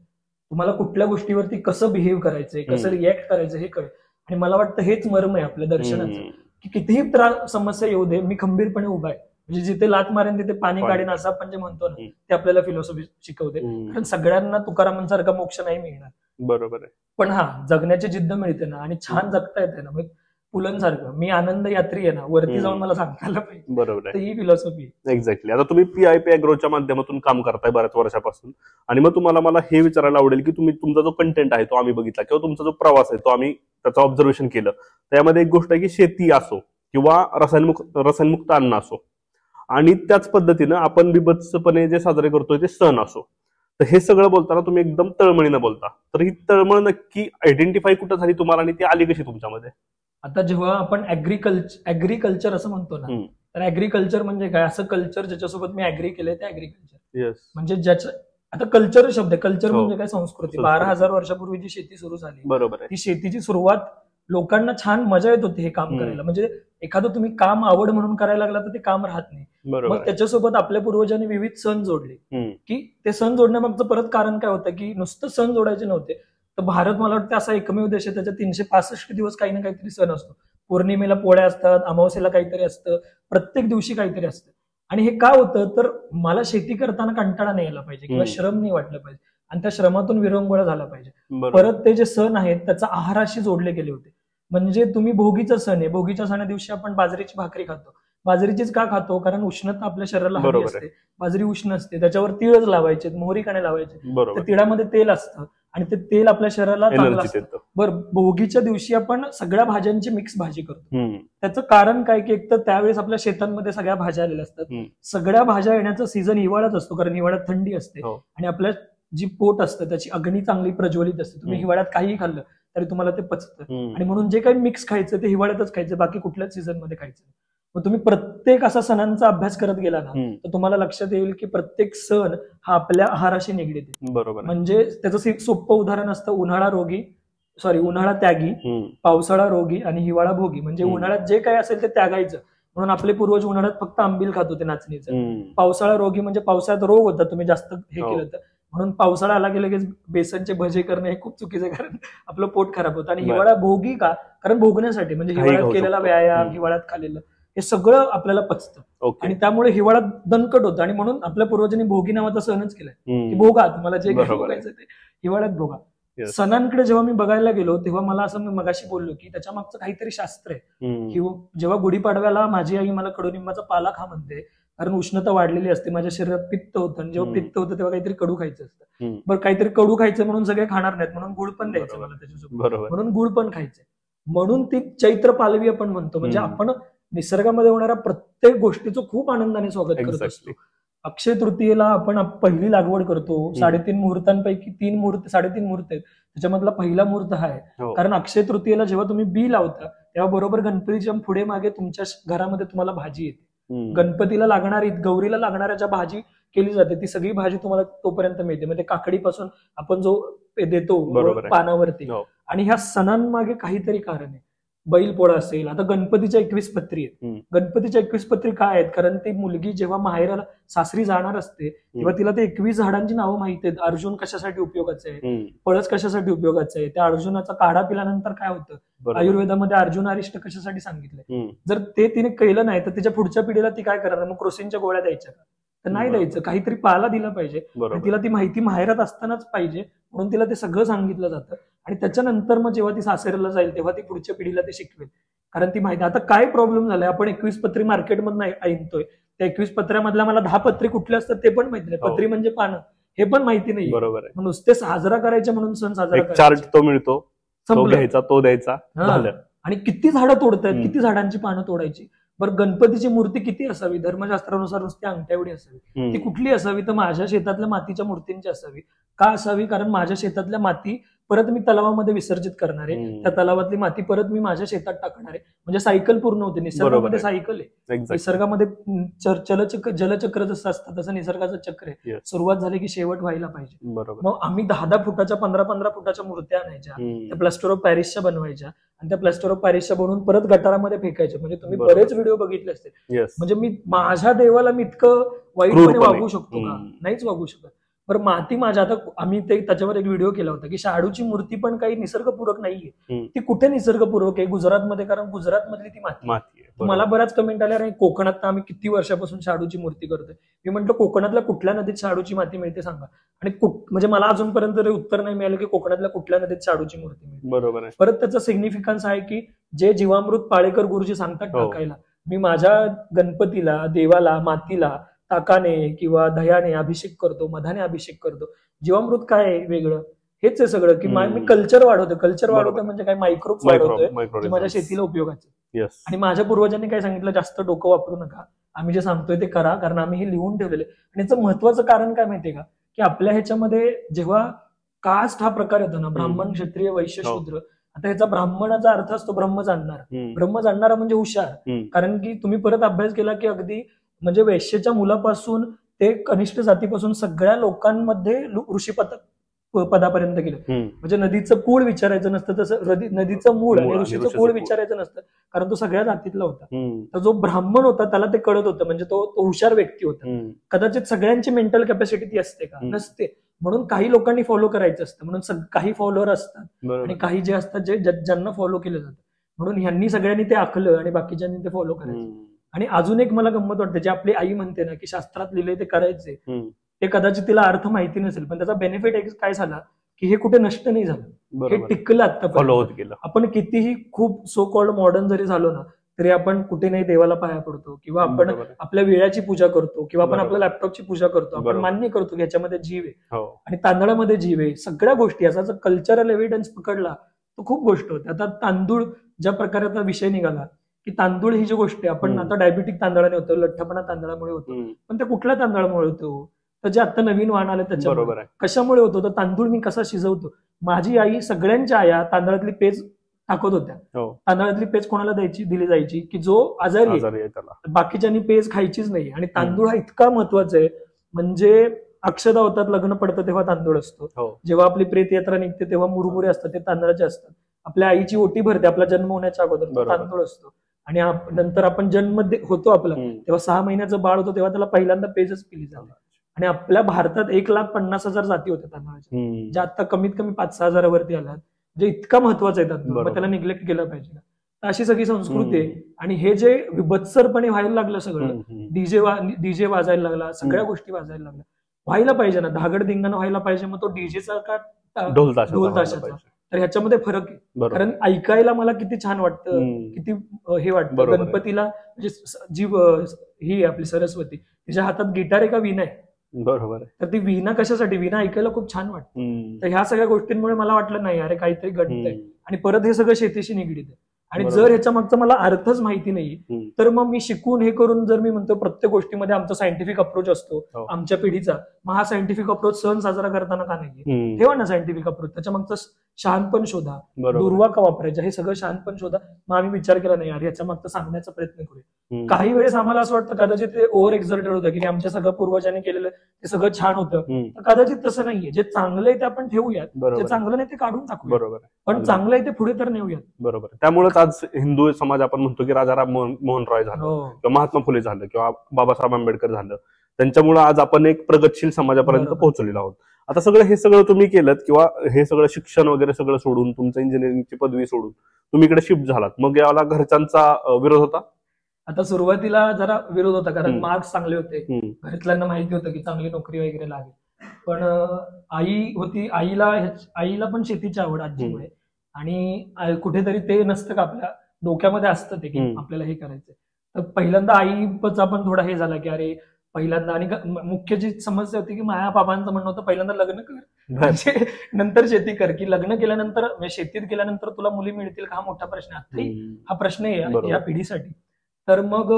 तुम्हाला कुठल्या गोष्टीवरती कसं बिहेव्ह करायचंय, कसं रिॲक्ट करायचं हे कळेल. आणि मला वाटतं हेच मर्म आहे आपल्या दर्शनाचं, की कितीही समस्या येऊ दे, मी खंबीरपणे उभा आहे. म्हणजे जिथे लात मारेन तिथे पाणी काढेन, असं आपण जे म्हणतो ना, ते आपल्याला फिलॉसॉफी शिकवते. कारण सगळ्यांना तुकारामांसारखा मोक्ष नाही मिळणार. बरोबर आहे. पण हा, जगण्याची जिद्द मिळते ना आणि छान जगता येते ना, मग पुलंसारखं मी आनंद यात्री आहे ना, वरती जाऊन मला सांगायला पाहिजे. बरोबर तर आहे. ही फिलॉसॉफी. एक्झॅक्टली. आता तुम्ही PIP अॅग्रोच्या माध्यमातून काम करताय बऱ्याच वर्षापासून, आणि मग तुम्हाला मला हे विचारायला आवडेल की तुम्ही तुमचा जो कंटेंट आहे तो आम्ही बघितला, किंवा तुमचा जो प्रवास आहे तो आम्ही त्याचं ऑब्झर्वेशन केलं. त्यामध्ये एक गोष्ट आहे की शेती असो किंवा रसायनमुक्त अन्न असो, आणि त्याच पद्धतीनं आपण बिभत्सपणे जे साजरे करतोय ते सण असो, तर हे सगळं बोलताना तुम्ही एकदम तळमळीनं बोलता. तर ही तळमळ नक्की आयडेंटिफाय कुठं झाली तुम्हाला, आणि ती आली कशी तुमच्यामध्ये? आता जेव्हा आपण ऍग्रिकल्चर असं म्हणतो ना, तर ऍग्रिकल्चर म्हणजे काय, असं कल्चर ज्याच्यासोबत मी ऍग्री केलंय ते ऍग्रिकल्चर. येस. म्हणजे ज्याच्या आता कल्चर शब्द आहे, कल्चर हो. म्हणजे काय, संस्कृती. संस्कृती. 12,000 वर्षापूर्वी जी शेती सुरू झाली, बरोबर आहे. ती शेतीची सुरुवात लोकांना छान मजा येत होती हे काम करायला. म्हणजे एखादं तुम्ही काम आवड म्हणून करायला लागला तर ते काम राहत नाही. बरोबर मग त्याच्यासोबत आपल्या पूर्वजांनी विविध सण जोडले, की ते सण जोडण्यामागचं परत कारण काय होतं की नुसतं सण जोडायचे नव्हते. तर भारत मला वाटतं असा एकमेव देश आहे त्याच्या 365 दिवस काही ना काहीतरी सण असतो. पौर्णिमेला पोळ्या असतात, अमावस्येला काहीतरी असतं, प्रत्येक दिवशी काहीतरी असतं. आणि हे का होतं, तर मला शेती करताना कंटाळा नाही यायला पाहिजे किंवा श्रम नाही वाटलं पाहिजे, आणि त्या श्रमातून विरंगुळा झाला पाहिजे. परत ते जे सण आहेत त्याचा आहाराशी जोडले गेले होते. म्हणजे तुम्ही भोगीचा सण आहे, भोगीच्या सणा दिवशी आपण बाजरीची भाकरी खातो. बाजरीचीच का खातो, कारण उष्णता आपल्या शरीराला हवी असते, बाजरी उष्ण असते, त्याच्यावर तिळच लावायचे, मोहरी काणे लावायचे, त्या तिळामध्ये तेल असतं आणि ते तेल आपल्या शरीराला चांगलं असतं. बरं, भोगीच्या दिवशी आपण सगळ्या भाज्यांची मिक्स भाजी करतो. त्याचं कारण काय की एक तर त्यावेळेस आपल्या शेतांमध्ये सगळ्या भाज्या आलेल्या असतात. सगळ्या भाज्या येण्याचा सीझन हिवाळ्यात असतो, कारण हिवाळ्यात थंडी असते आणि आपल्या जी पोट असतं त्याची अग्नी चांगली प्रज्वलित असते. तुम्ही हिवाळ्यात काहीही खाल्लं तरी तुम्हाला ते पचतं, आणि म्हणून जे काही मिक्स खायचं ते हिवाळ्यातच खायचं, बाकी कुठल्याच सीझन मध्ये खायचं. मग तुम्ही प्रत्येक असा सणांचा अभ्यास करत गेला ना, तर तुम्हाला लक्षात येईल की प्रत्येक सण हा आपल्या आहाराशी निगडीत आहे. बरोबर. म्हणजे त्याचं एक सोपं उदाहरण असतं, उन्हाळा त्यागी, पावसाळा रोगी आणि हिवाळा भोगी. म्हणजे उन्हाळ्यात जे काही असेल ते त्यागायचं, म्हणून आपले पूर्वज उन्हाळ्यात फक्त आंबील खात होते नाचणीचं. पावसाळा रोगी म्हणजे पावसाळ्यात रोग होता, तुम्ही जास्त हे केलं तर. म्हणून पावसाळा आला की लगेच बेसनचे भजे करणे हे खूप चुकीचं आहे, कारण आपलं पोट खराब होतं. आणि बरं. हिवाळा भोगी का? कारण भोगण्यासाठी, म्हणजे काही हिवाळ्यात खाऊ केलेला शकतो. व्यायाम, हिवाळ्यात खाल्लेलं हे सगळं आपल्याला पचतं. ओके. आणि त्यामुळे हिवाळ्यात दणकट होतं. आणि म्हणून आपल्या पूर्वजांनी भोगी नावाचा सणच केलाय की हम्म. भोगा, तुम्हाला जे काही बरोबर आहे. भोगायचं ते हिवाळ्यात भोगा. Yes. सणांकडे जेव्हा मी बघायला गेलो तेव्हा मला असं, मी मगाशी बोललो की त्याच्या मागचं काहीतरी शास्त्र आहे. हम्म. जेव्हा गुढीपाडव्याला माझी आई मला कडुनिंबाचा पाला खा म्हणते, कारण उष्णता वाढलेली असते, माझ्या शरीरात पित्त होतं, आणि जेव्हा पित्त होतं तेव्हा काहीतरी कडू खायचं असतं. हम्म. बरं, काहीतरी कडू खायचं म्हणून सगळे खाणार नाहीत, म्हणून गुळ पण द्यायचं बरोबर. मला त्याच्यासोबत, बरोबर. म्हणून गुळ पण खायचं. म्हणून ती चैत्र पालवी आपण म्हणतो, म्हणजे हम्म. आपण निसर्गामध्ये होणाऱ्या प्रत्येक गोष्टीचं खूप आनंदाने स्वागत करत असतो. Exactly. अक्षय तृतीयेला आपण पहिली लागवड करतो. 3.5 मुहूर्तांपैकी 3 मुहूर्त आहेत, त्याच्यामधला पहिला मुहूर्त हा आहे. हो. कारण अक्षय तृतीयेला जेव्हा तुम्ही बी लावता तेव्हा बरोबर गणपतीच्या पुढे मागे तुमच्या घरामध्ये तुम्हाला भाजी येते. हम्म. गणपतीला लागणारी, गौरीला लागणाऱ्या ज्या भाजी केली जाते ती सगळी भाजी तुम्हाला तोपर्यंत मिळते. म्हणजे काकडीपासून आपण जो देतो बरोबर आहे. पानावरती. हो. आणि ह्या सणांमागे काहीतरी कारण आहे. बैलपोळा असेल, आता गणपतीच्या 21 पत्री आहेत. हम्म. गणपतीच्या 21 पत्री काय आहेत? कारण ती मुलगी जेव्हा माहेराला सासरी जाणार असते तेव्हा तिला ते 21 झाडांची नावं माहिती आहेत. अर्जुन कशासाठी उपयोगाचं आहे, हम्म. पळस कशासाठी उपयोगाचं आहे, त्या अर्जुनाचा काढा पिल्यानंतर काय होतं, बरोबर. आयुर्वेदामध्ये अर्जुनारिष्ट कशासाठी सांगितलंय. हम्म. जर ते तिने केलं नाही तर तिच्या पुढच्या पिढीला ती काय करणार? मग क्रोसिनच्या गोळ्या द्यायच्या का? तर नाही बरोबर. द्यायचं, काहीतरी पाला दिला पाहिजे. आणि बरोबर. तिला ती माहिती माहेरात असतानाच पाहिजे, म्हणून तिला ते सगळं सांगितलं जातं. आणि त्याच्यानंतर मग जेव्हा ती सासऱ्याला जाईल तेव्हा ती पुढच्या पिढीला ते शिकवेल, कारण ती माहिती. आता काय प्रॉब्लेम झालाय, आपण 21 पत्री मार्केटमधून ऐकतोय, त्या 21 पत्र्यामधल्या मला 10 पत्री कुठल्या असतात ते पण माहिती नाही. हो. पत्री म्हणजे पानं हे पण माहिती नाही. बरोबर आहे. नुसते साजरा करायचे म्हणून सण साजरा एक करायचा. चार्ट तो मिळतो, तो संपलं. घ्यायचा, तो द्यायचा, हा. झालं. आणि किती झाडं तोडतायत, हम्म. किती झाडांची पानं तोडायची. बरं, गणपतीची मूर्ती किती असावी? धर्मशास्त्रानुसार नुसती अंगठ्या एवढी असावी. हम्म. ती कुठली असावी? तर माझ्या शेतातल्या मातीच्या मूर्तींची असावी. का असावी? कारण माझ्या शेतातल्या माती परत मी तलावामध्ये विसर्जित करणार आहे. हम्म. त्या तलावातली माती परत मी माझ्या शेतात टाकणार आहे. म्हणजे सायकल पूर्ण होते. बरोबर निसर्गामध्ये आहे. सायकल आहे. Exactly. निसर्गामध्ये जलचक्र जसं असतं तसं निसर्गाचं चक्र आहे. Yes. सुरुवात झाली की शेवट व्हायला पाहिजे. बरोबर. मग आम्ही 10-10 फुटाच्या 15-15 फुटाच्या मूर्त्या आणायच्या, हम्म. त्या प्लास्टर ऑफ पॅरिसच्या बनवायच्या, आणि त्या प्लास्टर ऑफ पॅरिसच्या बनवून परत गटारामध्ये फेकायच्या. म्हणजे तुम्ही बरोबर. बरेच व्हिडिओ बघितले असतील. Yes. म्हणजे मी माझ्या देवाला मी इतकं वाईटपणे क्रूरपणे. वागू शकतो का? हम्म. नाहीच वागू शकत. बरं, माती माझ्या, आता आम्ही त्याच्यावर एक व्हिडिओ केला होता की शाडूची मूर्ती पण काही निसर्गपूरक नाहीये. हम्म. ती कुठे निसर्गपूरक आहे? गुजरातमध्ये, कारण गुजरातमधली ती माती. माती आहे. मला बरोबर. बऱ्याच कमेंट आल्या, नाही कोकणात तर आम्ही किती वर्षापासून शाडूची मूर्ती करतोय. मी म्हंटल कोकणातल्या कुठल्या नदीत शाडूची माती मिळते सांगा. आणि म्हणजे मला अजूनपर्यंत तरी उत्तर नाही मिळालं की कोकणातल्या कुठल्या नदीत शाडूची मूर्ती मिळते. बरोबर आहे. परत त्याचा सिग्निफिकन्स आहे की जे जीवामृत पाळेकर गुरुजी सांगतात हो. टाकायला, मी माझ्या गणपतीला, देवाला, मातीला ताकाने किंवा दह्याने अभिषेक करतो, मधाने अभिषेक करतो. जीवामृत काय आहे वेगळं? हेच आहे सगळं की मी कल्चर वाढवतो. कल्चर बरोबर. वाढवतो म्हणजे काय? मायक्रोब वाढवतोय, जे मायक्रो माझ्या शेतीला उपयोगाचं. येस. आणि माझ्या पूर्वजांनी काय सांगितलं? जास्त डोकं वापरू नका, आम्ही जे सांगतोय ते करा, कारण आम्ही हे लिहून ठेवलेलं आहे. आणि याचं महत्वाचं कारण काय माहितीये का? की आपल्या ह्याच्यामध्ये जेव्हा कास्ट हा प्रकार येतो ना, ब्राह्मण, क्षत्रिय, वैश्य, हो. शूद्र, आता ह्याचा ब्राह्मणाचा अर्थ असतो ब्रह्म जाणणारा. हम्म. ब्रह्म जाणणारा म्हणजे हुशार. हम्म. कारण की तुम्ही परत अभ्यास केला की अगदी म्हणजे वैश्याच्या मुलापासून ते कनिष्ठ जातीपासून सगळ्या लोकांमध्ये पदापर्यंत गेलं. हम्म. म्हणजे नदीचं कुळ विचारायचं नसतं, तसं नदीचं मूळ आणि आणि ऋषीचं ऋषीचं कुळ कुळ. विचारायचं नसतं, कारण तो सगळ्या जातीतला होता. हम्म. तर जो ब्राह्मण होता त्याला ते कळत होतं, म्हणजे तो हुशार व्यक्ती होता. हम्म. कदाचित सगळ्यांची मेंटल कॅपॅसिटी ती असते का? हम्म. नसते. म्हणून काही लोकांनी फॉलो करायचं असतं, म्हणून काही फॉलोअर असतात बरोबर. आणि काही जे असतात जे ज्यांना फॉलो केलं जातं. म्हणून ह्यांनी सगळ्यांनी ते आखलं आणि बाकीच्यांनी ते फॉलो करायचं. हम्म. आणि अजून एक मला गंमत वाटते, जे आपली आई म्हणते ना की शास्त्रात लिहिले ते करायचे, हम्म. ते कदाचित तिला अर्थ माहिती नसेल, पण त्याचा बेनिफिट काय झाला की हे कुठे नष्ट नाही झालं, हे बरोबर. टिकलं फॉलो आतापर्यंत. होत गेलं. आपण कितीही खूप सो कॉल्ड मॉडर्न जरी झालो ना, तरी आपण कुठे नाही देवाला पाया पडतो, किंवा आपण बरोबर आहे. आपल्या वेळाची पूजा करतो, किंवा आपण बरोबर. आपल्या लॅपटॉपची पूजा करतो. आपण बरोबर. मान्य करतो की याच्यामध्ये जीव आहे हो. आणि तांदळामध्ये जीव आहे. सगळ्या गोष्टी, याचा जर कल्चरल एव्हिडन्स पकडला तर खूप गोष्ट होते. आता तांदूळ, ज्या प्रकारे आता विषय निघाला की तांदूळ ही जी गोष्ट आहे, आपण आता डायबिटिक तांदळाने होतो, लठ्ठपणा तांदळामुळे होतो, हम्म. पण ते कुठल्या तांदळामुळे होतो? तर जे आता नवीन वाण आले त्याच्यामुळे. बरोबर आहे. कशामुळे होतो? तर तांदूळ मी कसा शिजवतो. माझी आई, सगळ्यांच्या आया तांदळातली पेज टाकत होत्या. हो. तांदळातली पेज कोणाला दिली जायची की जो आजारी आहे. आजारी आहे त्याला. बाकीच्यांनी पेज खायचीच नाही. आणि तांदूळ हा इतका महत्वाचा आहे, म्हणजे अक्षदा होतात, लग्न पडतं तेव्हा तांदूळ असतो, हो. जेव्हा आपली प्रेत यात्रा निघते तेव्हा मुरमुरे असतात, ते तांदळाचे असतात. आपल्या आईची ओटी भरते आपला जन्म होण्याच्या अगोदर, तो बरोबर. तांदूळ असतो. आणि नंतर आपण जन्म होतो आपला, हम्म. तेव्हा 6 महिन्याचं बाळ होतो तेव्हा त्याला पहिल्यांदा पेजच पिली जाते. आणि आपल्या भारतात 1,50,000 जाती होत्या तांदळाच्या, ज्या आता कमीत कमी 5-6 हजारावरती आल्यात. म्हणजे इतका महत्वाचा आहे तांदूळ, मग त्याला निग्लेक्ट केलं पाहिजे. अशी सगळी संस्कृती आहे. आणि हे जे विभत्सरपणे व्हायला लागलं सगळं, डीजे वाजायला लागला, सगळ्या गोष्टी वाजायला लागल्या, व्हायला पाहिजे ना, धागड धिंगाणं व्हायला पाहिजे. मग तो डीजेचा का ढोल ताशाचा, तर ह्याच्यामध्ये फरक आहे. कारण ऐकायला मला किती छान वाटतं, किती हे वाटतं. गणपतीला म्हणजे जी ही आपली सरस्वती, तिच्या हातात गिटार आहे का वीणा आहे? बरोबर. तर ती वीणा कशासाठी? वीणा ऐकायला खूप छान वाटतं. तर ह्या सगळ्या गोष्टींमुळे मला वाटलं नाही अरे काहीतरी घडतंय. आणि परत हे सगळं शेतीशी निगडीत आहे. आणि जर ह्याच्या मागचा मला अर्थच माहिती नाही, तर मग मी शिकून हे करून जर मी म्हणतो प्रत्येक गोष्टीमध्ये आमचा सायंटिफिक अप्रोच असतो आमच्या पिढीचा, मग हा सायंटिफिक अप्रोच सण साजरा करताना का नाहीये? ठेवा ना सायंटिफिक अप्रोच, त्याच्या मागचा शहाणपण शोधा, दुर्वा का वापरायचा, हे सगळं शहाणपण शोधा. मग आम्ही विचार केला नाही यार ह्याच्या मागचा सांगण्याचा प्रयत्न करूया. काही वेळेस आम्हाला असं वाटतं कदाचित ते ओव्हर एक्झर्टेड होतं की आमच्या सगळ्या पूर्वजांनी केलेलं ते सगळं छान होतं. कदाचित तसं नाहीये. जे चांगलं आहे ते आपण ठेवूयात, जे चांगलं नाही ते काढून टाकूया. बरोबर. पण चांगलं आहे ते पुढे तर नेऊयात. बरोबर. त्यामुळेच आज हिंदू समाज आपण म्हणतो की राजाराम मोहन रॉय झालं किंवा महात्मा फुले झालं किंवा बाबासाहेब आंबेडकर झालं, त्यांच्यामुळे आज आपण एक प्रगतशील समाजापर्यंत पोहोचलेलो आहोत. आता हे सगळं तुम्ही केलं किंवा हे सगळं शिक्षण वगैरे सगळं सोडून, तुमचं इंजिनिअरिंगची पदवी सोडून तुम्ही इकडे शिफ्ट झालात, मग याला घरच्यांचा विरोध होता? आता सुरुवातीला जरा विरोध होता, कारण मार्क्स चांगले होते, घरातल्यांना माहिती होतं की चांगली नोकरी वगैरे लागेल. पण आई होती, आईला पण शेतीची आवड आजीमुळे, आणि कुठेतरी ते नसतं का आपल्या डोक्यामध्ये असतं ते की आपल्याला हे करायचंय. तर पहिल्यांदा आईचा पण थोडा हे झाला की अरे पहिल्यांदा, आणि मुख्य जी समस्या होती की माझ्या बाबांचं म्हणणं होतं पहिल्यांदा लग्न कर, म्हणजे नंतर शेती कर. की लग्न केल्यानंतर, शेतीत गेल्यानंतर तुला मुली मिळतील का, हा मोठा प्रश्न आहे. हा प्रश्न आहे या पिढीसाठी. तर मग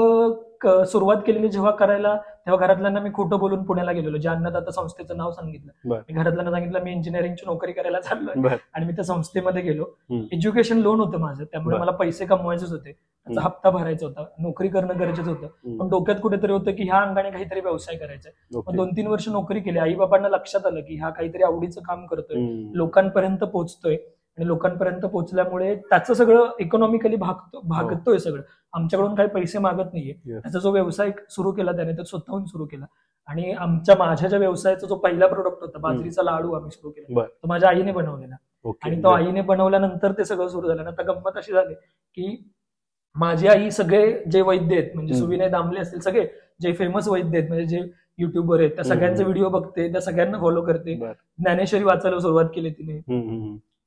सुरुवात केलेली जेव्हा करायला, तेव्हा घरातल्यांना मी खोटं बोलून पुण्याला गेलेलो. जे अन्नदाता संस्थेचं नाव सांगितलं, मी घरातल्यांना सांगितलं मी इंजिनिअरिंगची नोकरी करायला चाललोय, आणि मी त्या संस्थेमध्ये गेलो. एज्युकेशन लोन होतं माझं, त्यामुळे मला पैसे कमवायचेच होते, त्याचा हप्ता भरायचा होता, नोकरी करणं गरजेचं होतं. पण डोक्यात कुठेतरी होतं की ह्या अंगाने काहीतरी व्यवसाय करायचा. मग 2-3 वर्ष नोकरी केली. आई बाबांना लक्षात आलं की हा काहीतरी आवडीचं काम करतोय, लोकांपर्यंत पोहोचतोय, आणि लोकांपर्यंत पोहोचल्यामुळे त्याचं सगळं इकॉनॉमिकली भागतोय सगळं, आमच्याकडून काही पैसे मागत नाहीये. त्याचा जो व्यवसाय सुरू केला त्याने, तो स्वतःहून सुरू केला. आणि माझ्या ज्या व्यवसायाचा जो पहिला प्रोडक्ट होता, बाजरीचा लाडू आम्ही सुरू केला, तो माझ्या आईने बनवलेला. आणि तो आईने बनवल्यानंतर ते सगळं सुरू झालं. आता गंमत अशी झाली की माझी आई सगळे जे वैद्य आहेत, म्हणजे सुविनय दामले असतील, सगळे जे फेमस वैद्य आहेत, म्हणजे जे युट्यूबर आहेत, त्या सगळ्यांचे व्हिडिओ बघते, त्या सगळ्यांना फॉलो करते. ज्ञानेश्वरी वाचायला सुरुवात केली तिने,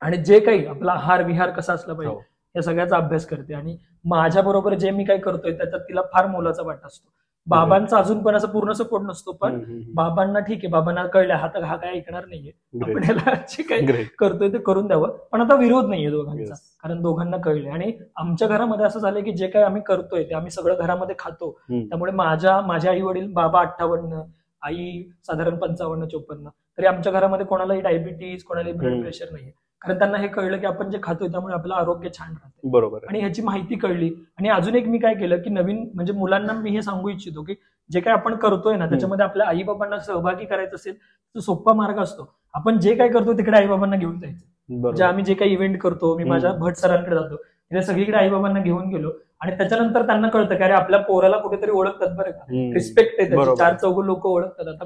आणि जे काही आपला आहार विहार कसा असला पाहिजे या सगळ्याचा अभ्यास करते. आणि माझ्या बरोबर जे मी काही करतोय त्याच्यात तिला फार मोलाचा वाटा असतो. बाबांचा अजून पण असं पूर्ण सपोर्ट नसतो, पण बाबांना ठीक आहे, बाबांना कळलं हा काय ऐकणार नाहीये, आपण याला जे काही करतोय ते करून द्यावं. पण आता विरोध नाहीये दोघांचा, कारण दोघांना कळले. आणि आमच्या घरामध्ये असं झालं की जे काही आम्ही करतोय ते आम्ही सगळं घरामध्ये खातो. त्यामुळे माझ्या आई वडील, बाबा 58, आई साधारण 55-54, तरी आमच्या घरामध्ये कोणालाही डायबिटीज, कोणालाही ब्लड प्रेशर नाहीये. कारण त्यांना हे कळलं की आपण जे खातोय त्यामुळे आपलं आरोग्य छान राहतं. बरोबर. आणि ह्याची माहिती कळली. आणि अजून एक मी काय केलं की नवीन, म्हणजे मुलांना मी हे सांगू इच्छितो की जे काही आपण करतोय ना, त्याच्यामध्ये आपल्या आई बाबांना सहभागी करायचं असेल तर सोपा मार्ग असतो. आपण जे काही करतो तिकडे आई बाबांना घेऊन जायचं. म्हणजे आम्ही जे काही इव्हेंट करतो, मी माझ्या भट सरांकडे जातो, तिथे सगळीकडे आई बाबांना घेऊन गेलो. आणि त्याच्यानंतर त्यांना कळतं की अरे आपल्या पोराला कुठेतरी ओळखतात बरं का, रिस्पेक्ट आहे त्याची, 4 लोक ओळखतात. आता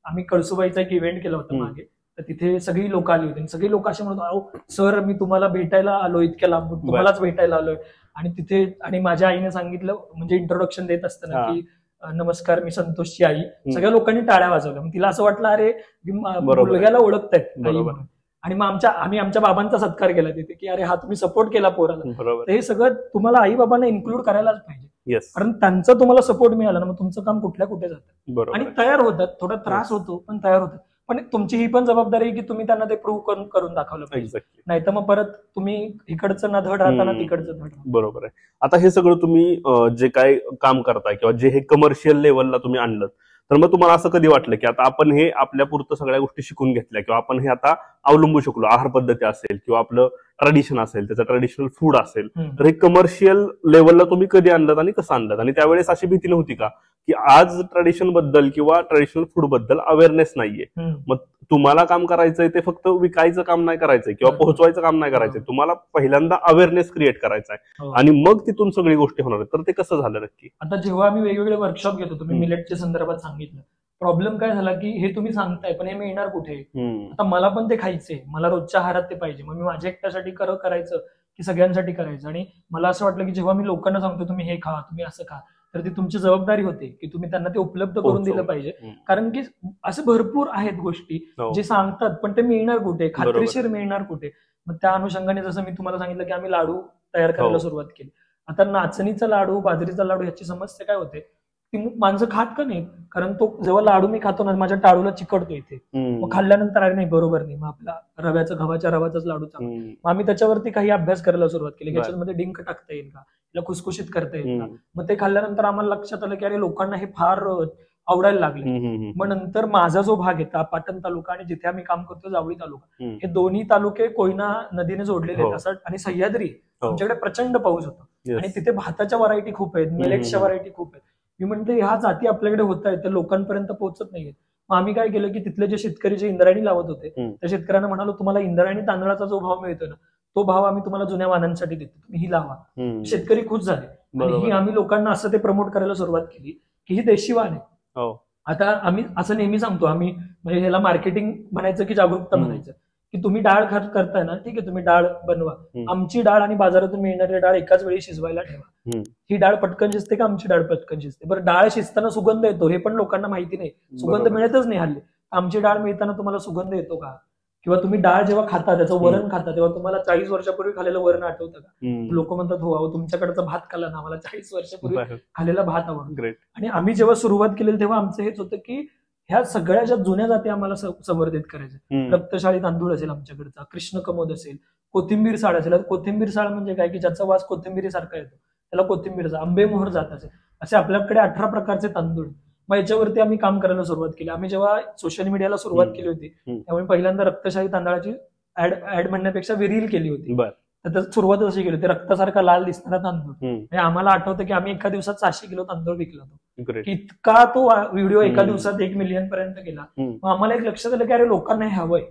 आम्ही कळसुबाईचा एक इव्हेंट केला होता मागे, तर तिथे सगळी लोक आली होती. सगळी लोक असे म्हणत, अहो सर मी तुम्हाला भेटायला आलो, इतक्या लांबून तुम्हालाच भेटायला आलोय. आणि तिथे, आणि माझ्या आईने सांगितलं, म्हणजे इंट्रोडक्शन देत असताना की नमस्कार मी संतोषची आई, सगळ्या लोकांनी टाळ्या वाजवल्या. मग तिला असं वाटलं अरे मुलग्याला ओळखतायत आई म्हणून. आणि मग आम्ही आमच्या बाबांचा सत्कार केला तिथे की अरे हा तुम्ही सपोर्ट केला पोराला. तर हे सगळं तुम्हाला आई बाबांना इन्क्लूड करायलाच पाहिजे, कारण त्यांचा तुम्हाला सपोर्ट मिळाला ना, मग तुमचं काम कुठे जातं. आणि तयार होतात, थोडा त्रास होतो पण तयार होतात. पण तुमची ही पण जबाबदारी आहे की तुम्ही त्यांना ते प्रूव्ह करून दाखवलं पाहिजे, नाही तर मग परत तुम्ही इकडचं ना धड राहताना तिकडचं धड. बरोबर आहे. आता हे सगळं तुम्ही जे काय काम करताय किंवा जे हे कमर्शियल लेवलला तुम्ही आणलं, तर मग तुम्हाला असं कधी वाटलं की आता आपण हे आपल्या पुरतं सगळ्या गोष्टी शिकून घेतल्या किंवा आपण हे आता अवलंबू शकलो, आहार पद्धती असेल किंवा आपलं ट्रेडिशन असेल, त्याचं ट्रेडिशनल फूड असेल, तर हे कमर्शियल लेवलला तुम्ही कधी आणलं आणि कसं आणलं? आणि त्यावेळेस अशी भीती नव्हती का की आज ट्रेडिशन बद्दल किंवा ट्रेडिशनल फूड बद्दल अवेअरनेस नाहीये, मग तुम्हाला काम करायचंय ते फक्त विकायचं काम नाही करायचंय किंवा पोहोचवायचं काम नाही करायचंय, तुम्हाला पहिल्यांदा अवेअरनेस क्रिएट करायचा आहे आणि मग तिथून सगळी गोष्टी होणार आहेत, तर ते कसं झालं नक्की? आता जेव्हा आम्ही वेगवेगळे वर्कशॉप घेतो, तुम्ही मिलेटच्या संदर्भात सांगितलं, प्रॉब्लेम काय झाला की हे तुम्ही सांगताय पण हे मिळणार कुठे? हम्म. आता मला पण ते खायचंय, मला रोजच्या आहारात ते पाहिजे, मग मी माझ्या एकट्यासाठी करायचं की सगळ्यांसाठी करायचं? आणि मला असं वाटलं की जेव्हा मी लोकांना सांगतो तुम्ही हे खा, तुम्ही असं खा, तर ती तुमची जबाबदारी होते की तुम्ही त्यांना ते उपलब्ध करून दिलं पाहिजे. कारण की असे भरपूर आहेत गोष्टी हो. जे सांगतात पण ते मिळणार कुठे, बरोबर. खात्रीशीर मिळणार कुठे? मग त्या अनुषंगाने जसं मी तुम्हाला सांगितलं की आम्ही लाडू तयार करायला हो. सुरुवात केली. आता नाचणीचा लाडू, बाजरीचा लाडू ह्याची समस्या काय होते, ती माणसं खात का नाहीत? कारण तो जेव्हा लाडू मी खातो ना माझ्या टाळूला चिकटतो इथे, मग खाल्ल्यानंतर अरे नाही बरोबर नाही, मग आपला गव्हाच्या रवाचाच लाडू चांगला. मग आम्ही त्याच्यावरती काही अभ्यास करायला सुरुवात केली, बरं. याच्यामध्ये डिंक टाकता येईल का, याला खुसखुशीत करता येईल का? मग ते खाल्ल्यानंतर आम्हाला लक्षात आलं की अरे लोकांना हे फार आवडायला लागले. मग नंतर माझा जो भाग आहे पाटण तालुका आणि जिथे आम्ही काम करतो जावळी तालुका, हे दोन्ही तालुके कोयना नदीने जोडलेले आहेत असं, आणि सह्याद्री आमच्याकडे प्रचंड पाऊस होतो आणि तिथे भाताच्या व्हरायटी खूप आहेत, मिलेट्सच्या व्हरायटी खूप आहेत. मी म्हणते ह्या जाती आपल्याकडे होत आहेत त्या लोकांपर्यंत पोहोचत नाहीयेत. मग आम्ही काय केलं की तिथले जे शेतकरी जे इंद्रायणी लावत होते त्या शेतकऱ्यांना म्हणालो तुम्हाला इंद्रायणी तांदळाचा जो भाव मिळतो ना तो भाव आम्ही तुम्हाला जुन्या वाहनांसाठी देतो, तुम्ही ही लावा. शेतकरी खुश झाले आणि ही आम्ही लोकांना असं ते प्रमोट करायला सुरुवात केली की ही देशी वाहन आहे. आता आम्ही असं नेहमी सांगतो, आम्ही म्हणजे ह्याला मार्केटिंग म्हणायचं की जागरूकता म्हणायचं, की तुम्ही डाळ करताय ना, ठीक आहे तुम्ही डाळ बनवा, आमची डाळ आणि बाजारातून मिळणारी डाळ एकाच वेळी शिजवायला ठेवा. ही डाळ पटकन शिजते का आमची डाळ पटकन शिजते? बरं, डाळ शिजताना सुगंध येतो हे पण लोकांना माहिती नाही, सुगंध मिळतच नाही हल्ली. आमची डाळ मिळताना तुम्हाला सुगंध येतो का? किंवा तुम्ही डाळ जेव्हा खाता त्याचं वरण खाता तेव्हा तुम्हाला 40 वर्षापूर्वी खाल्लेलं वरण आठवतं का? लोक म्हणतात हो तुमच्याकडचा भात खाल्ला ना, आम्हाला 40 वर्षापूर्वी खाल्लेला भात आवडतो. आणि आम्ही जेव्हा सुरुवात केलेली तेव्हा आमचं हेच होतं की ह्या सगळ्या ज्या जुन्या जाती आम्हाला संवर्धित करायच्या. रक्तशाळी तांदूळ असेल आमच्याकडचा, कृष्ण कमोद असेल, कोथिंबीर साळ असेल. कोथिंबीर साळ म्हणजे काय की ज्याचा वास कोथिंबीरी सारखा येतो त्याला कोथिंबीरचा, आंबेमोहर जात असेल, असे आपल्याकडे 18 प्रकारचे तांदूळ. मग याच्यावरती आम्ही काम करायला सुरुवात केली. आम्ही जेव्हा सोशल मीडियाला सुरुवात केली होती त्यामुळे पहिल्यांदा रक्तशाही तांदळाची ऍड म्हणण्यापेक्षा रील केली होती. तर सुरुवात अशी केली, ते रक्तासारखा लाल दिसणारा तांदूळ. म्हणजे आम्हाला आठवतं की आम्ही एका दिवसात 600 किलो तांदूळ विकला होतो. इतका तो व्हिडिओ एका दिवसात 1 मिलियन पर्यंत गेला. मग आम्हाला एक लक्षात आलं की अरे लोकांना हे हवंय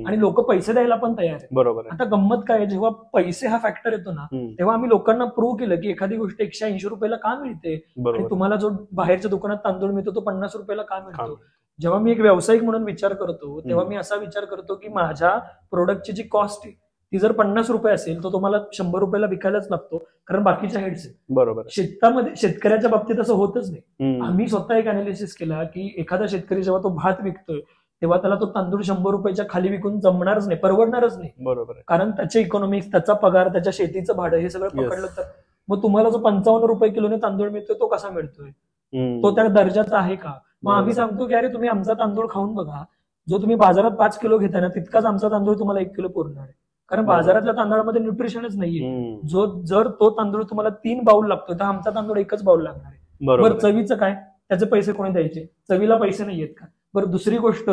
आणि लोक पैसे द्यायला पण तयार आहे. बरोबर. आता गंमत काय, जेव्हा पैसे हा फॅक्टर येतो ना तेव्हा आम्ही लोकांना प्रूव्ह केलं की एखादी गोष्ट 180 रुपयाला का मिळते आणि तुम्हाला जो बाहेरच्या दुकानात तांदूळ मिळतो तो 50 रुपयाला का मिळतो. जेव्हा मी एक व्यावसायिक म्हणून विचार करतो तेव्हा मी असा विचार करतो की माझ्या प्रोडक्टची जी कॉस्ट आहे ती जर 50 रुपये असेल तर तुम्हाला 100 रुपयाला विकायलाच लागतो, कारण बाकीच्या हेड्स आहे. बरोबर. शेतकऱ्याच्या बाबतीत असं होतच नाही. आम्ही स्वतः एक अनालिसिस केला की एखादा शेतकरी जेव्हा तो भात विकतोय तेव्हा त्याला तो तांदूळ 100 रुपयाच्या खाली विकून जमणारच नाही, परवडणारच नाही. बरोबर. कारण त्याचे इकॉनॉमिक्स, त्याचा पगार, त्याच्या शेतीचं भाडं हे सगळं पकडलं तर मग तुम्हाला जो 55 रुपये किलोने तांदूळ मिळतोय तो कसा मिळतोय, तो त्या दर्जाचा आहे का? मग आम्ही सांगतो की अरे तुम्ही आमचा तांदूळ खाऊन बघा, जो तुम्ही बाजारात 5 किलो घेताय ना तितकाच आमचा तांदूळ तुम्हाला 1 किलो पुरणार आहे. कारण बाजारातल्या तांदळामध्ये न्यूट्रिशनच नाहीये. जर तो तांदूळ तुम्हाला 3 बाउल लागतो तर आमचा तांदूळ 1च बाउल लागणार आहे. बरं, चवीचं काय, त्याचे पैसे कोणी द्यायचे? चवीला पैसे नाहीयेत का? बरं, दुसरी गोष्ट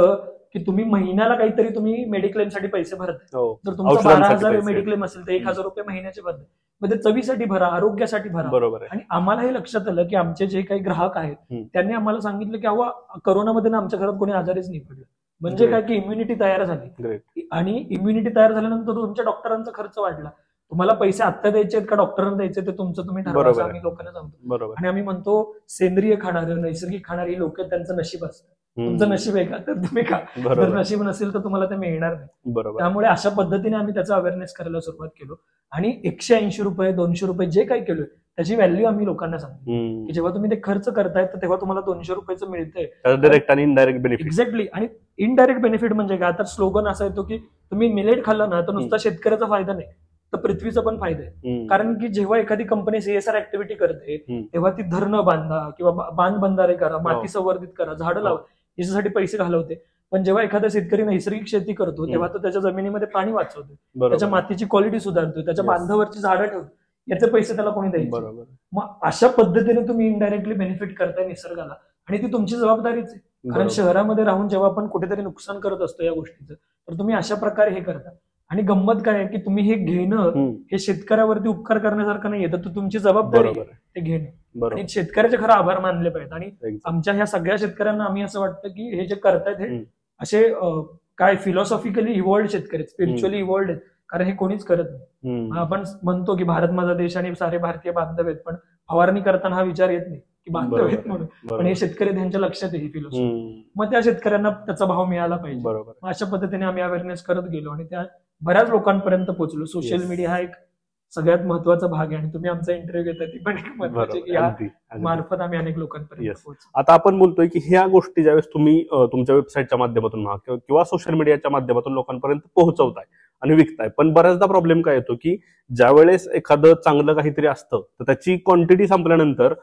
की तुम्ही महिन्याला काहीतरी तुम्ही मेडिक्लेमसाठी पैसे भरताय. जर तुमचा 12,000 मेडिक्लेम असेल तर 1,000 रुपये महिन्याचे भरताय. मग ते चवीसाठी भरा, आरोग्यासाठी भरा. बरोबर. आणि आम्हाला हे लक्षात आलं की आमचे जे काही ग्राहक आहेत त्यांनी आम्हाला सांगितलं की अहो करोनामध्ये ना आमच्या घरात कोणी आजारीच नाही पडलं. म्हणजे काय की इम्युनिटी तयार झाली आणि इम्युनिटी तयार झाल्यानंतर तुमच्या डॉक्टरांचा खर्च वाढला. तुम्हाला पैसे आत्ता द्यायचे आहेत का डॉक्टरांना द्यायचे ते तुमचं तुम्ही ठरवा, असं आम्ही लोकांना सांगतो. आणि आम्ही म्हणतो सेंद्रिय खाणारे, नैसर्गिक खाणारी लोक त्यांचं नशीब असतं. तुमचं नशीब आहे का तर तुम्ही खा, जर नशीब नसेल तर तुम्हाला ते मिळणार नाही. त्यामुळे अशा पद्धतीने आम्ही त्याचा अवेअरनेस करायला सुरुवात केलो आणि 180 रुपये 200 रुपये जे काही केलोय त्याची व्हॅल्यू आम्ही लोकांना सांगतो की जेव्हा तुम्ही ते खर्च करताय तर तेव्हा तुम्हाला 200 रुपयाचं मिळतंय. डायरेक्ट आणि इनडायरेक्ट बेनिफिट. एक्झॅक्टली. आणि इनडायरेक्ट बेनिफिट म्हणजे काय, तर स्लोगन असा येतो की तुम्ही मिलेट खाल्लं ना तर नुसता शेतकऱ्याचा फायदा नाही तर पृथ्वीचा पण फायदा आहे. कारण की जेव्हा एखादी कंपनी CSR ऍक्टिव्हिटी करते तेव्हा ती धरणं बांधा किंवा बांध बंधारे करा, माती संवर्धित करा, झाडं लावा, याच्यासाठी पैसे घालवते. पण जेव्हा एखादा शेतकरी नैसर्गिक शेती करतो तेव्हा तो त्याच्या जमिनीमध्ये पाणी वाचवतो, त्याच्या मातीची क्वालिटी सुधारतो, त्याच्या बांधावरची झाडं ठेवतो, याचे पैसे त्याला कोणी द्यायचे. मग अशा पद्धतीने तुम्ही इनडायरेक्टली बेनिफिट करताय निसर्गाला आणि ती तुमची जबाबदारीच आहे. कारण शहरामध्ये राहून जेव्हा आपण कुठेतरी नुकसान करत असतो या गोष्टीचं तर तुम्ही अशा प्रकारे हे करता. आणि गंमत काय आहे की तुम्ही हे घेणं हे शेतकऱ्यावरती उपकार करण्यासारखं नाहीये, तर तुमची जबाबदारी आहे ते घेणं आणि शेतकऱ्याचे खरं आभार मानले पाहिजेत. आणि आमच्या ह्या सगळ्या शेतकऱ्यांना आम्ही असं वाटतं की हे जे करतायत हे असे काय फिलॉसॉफिकली इव्हॉल्ड शेतकरी, स्पिरिच्युअली इव्हॉल्ड आहेत, कारण हे कोणीच करत नाही. आपण म्हणतो की भारत माझा देश आणि सारे भारतीय बांधव आहेत, पण फवारणी करताना हा विचार येत नाही की बांधव आहेत म्हणून, पण हे शेतकरी त्यांच्या लक्षात आहे ही फिलॉसॉफी. मग त्या शेतकऱ्यांना त्याचा भाव मिळाला पाहिजे. बरोबर. अशा पद्धतीने आम्ही अवेअरनेस करत गेलो आणि त्या बऱ्याच लोकांपर्यंत पोहोचलो. सोशल मीडिया हा एक सगळ्यात महत्वाचा भाग आहे आणि तुम्ही आमचा इंटरव्ह्यू घेता ती पण एक महत्वाची की या मार्फत आम्ही अनेक लोकांपर्यंत पोहोचलो. आता आपण बोलतोय की ह्या गोष्टी ज्यावेळेस तुम्ही तुमच्या वेबसाईटच्या माध्यमातून म्हणा किंवा सोशल मीडियाच्या माध्यमातून लोकांपर्यंत पोहोचवताय आणि विकताय, पण बऱ्याचदा प्रॉब्लेम काय येतो की ज्यावेळेस एखादं चांगलं काहीतरी असतं तर त्याची क्वांटिटी संपल्यानंतर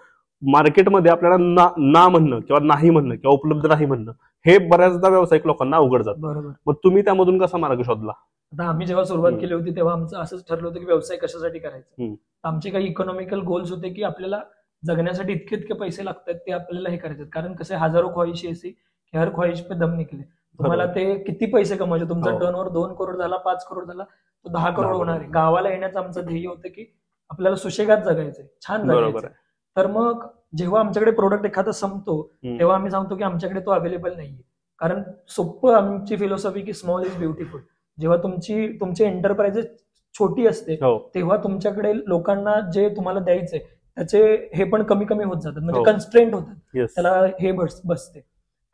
मार्केटमध्ये आपल्याला ना म्हणणं किंवा नाही म्हणणं किंवा उपलब्ध नाही म्हणणं हे बऱ्याचदा व्यावसायिक लोकांना अवघड जातं. बरोबर. मग तुम्ही त्यामधून कसा मार्ग शोधला? आता आम्ही जेव्हा सुरुवात केली होती तेव्हा आमचं असंच ठरलं होतं की व्यवसाय कशासाठी करायचा. आमचे काही इकॉनॉमिकल गोल्स होते की आपल्याला जगण्यासाठी इतके इतके पैसे लागतात ते आपल्याला हे करायचे, कारण कसे हजारो ख्वाहिशी ऐसी की हर ख्वाहिश पे दम निकले. तुम्हाला ते किती पैसे कमवायचे, तुमचा टर्नओव्हर 2 करोड झाला, 5 करोड झाला, तो 10 करोड होणार आहे. गावाला येण्याचं आमचं ध्येय होतं की आपल्याला सुशेगात जगायचंय, छान जगायचं. तर मग जेव्हा आमच्याकडे प्रोडक्ट एखादा संपतो तेव्हा आम्ही सांगतो की आमच्याकडे तो अवेलेबल नाहीये, कारण सोपं आमची फिलॉसॉफी की स्मॉल इज ब्युटिफुल. जेव्हा तुमची एंटरप्राइजेस छोटी असते तेव्हा तुमच्याकडे लोकांना जे तुम्हाला द्यायचंय त्याचे हे पण कमी कमी होत जातात, म्हणजे कन्स्ट्रेंट होतात, त्याला हे बसते.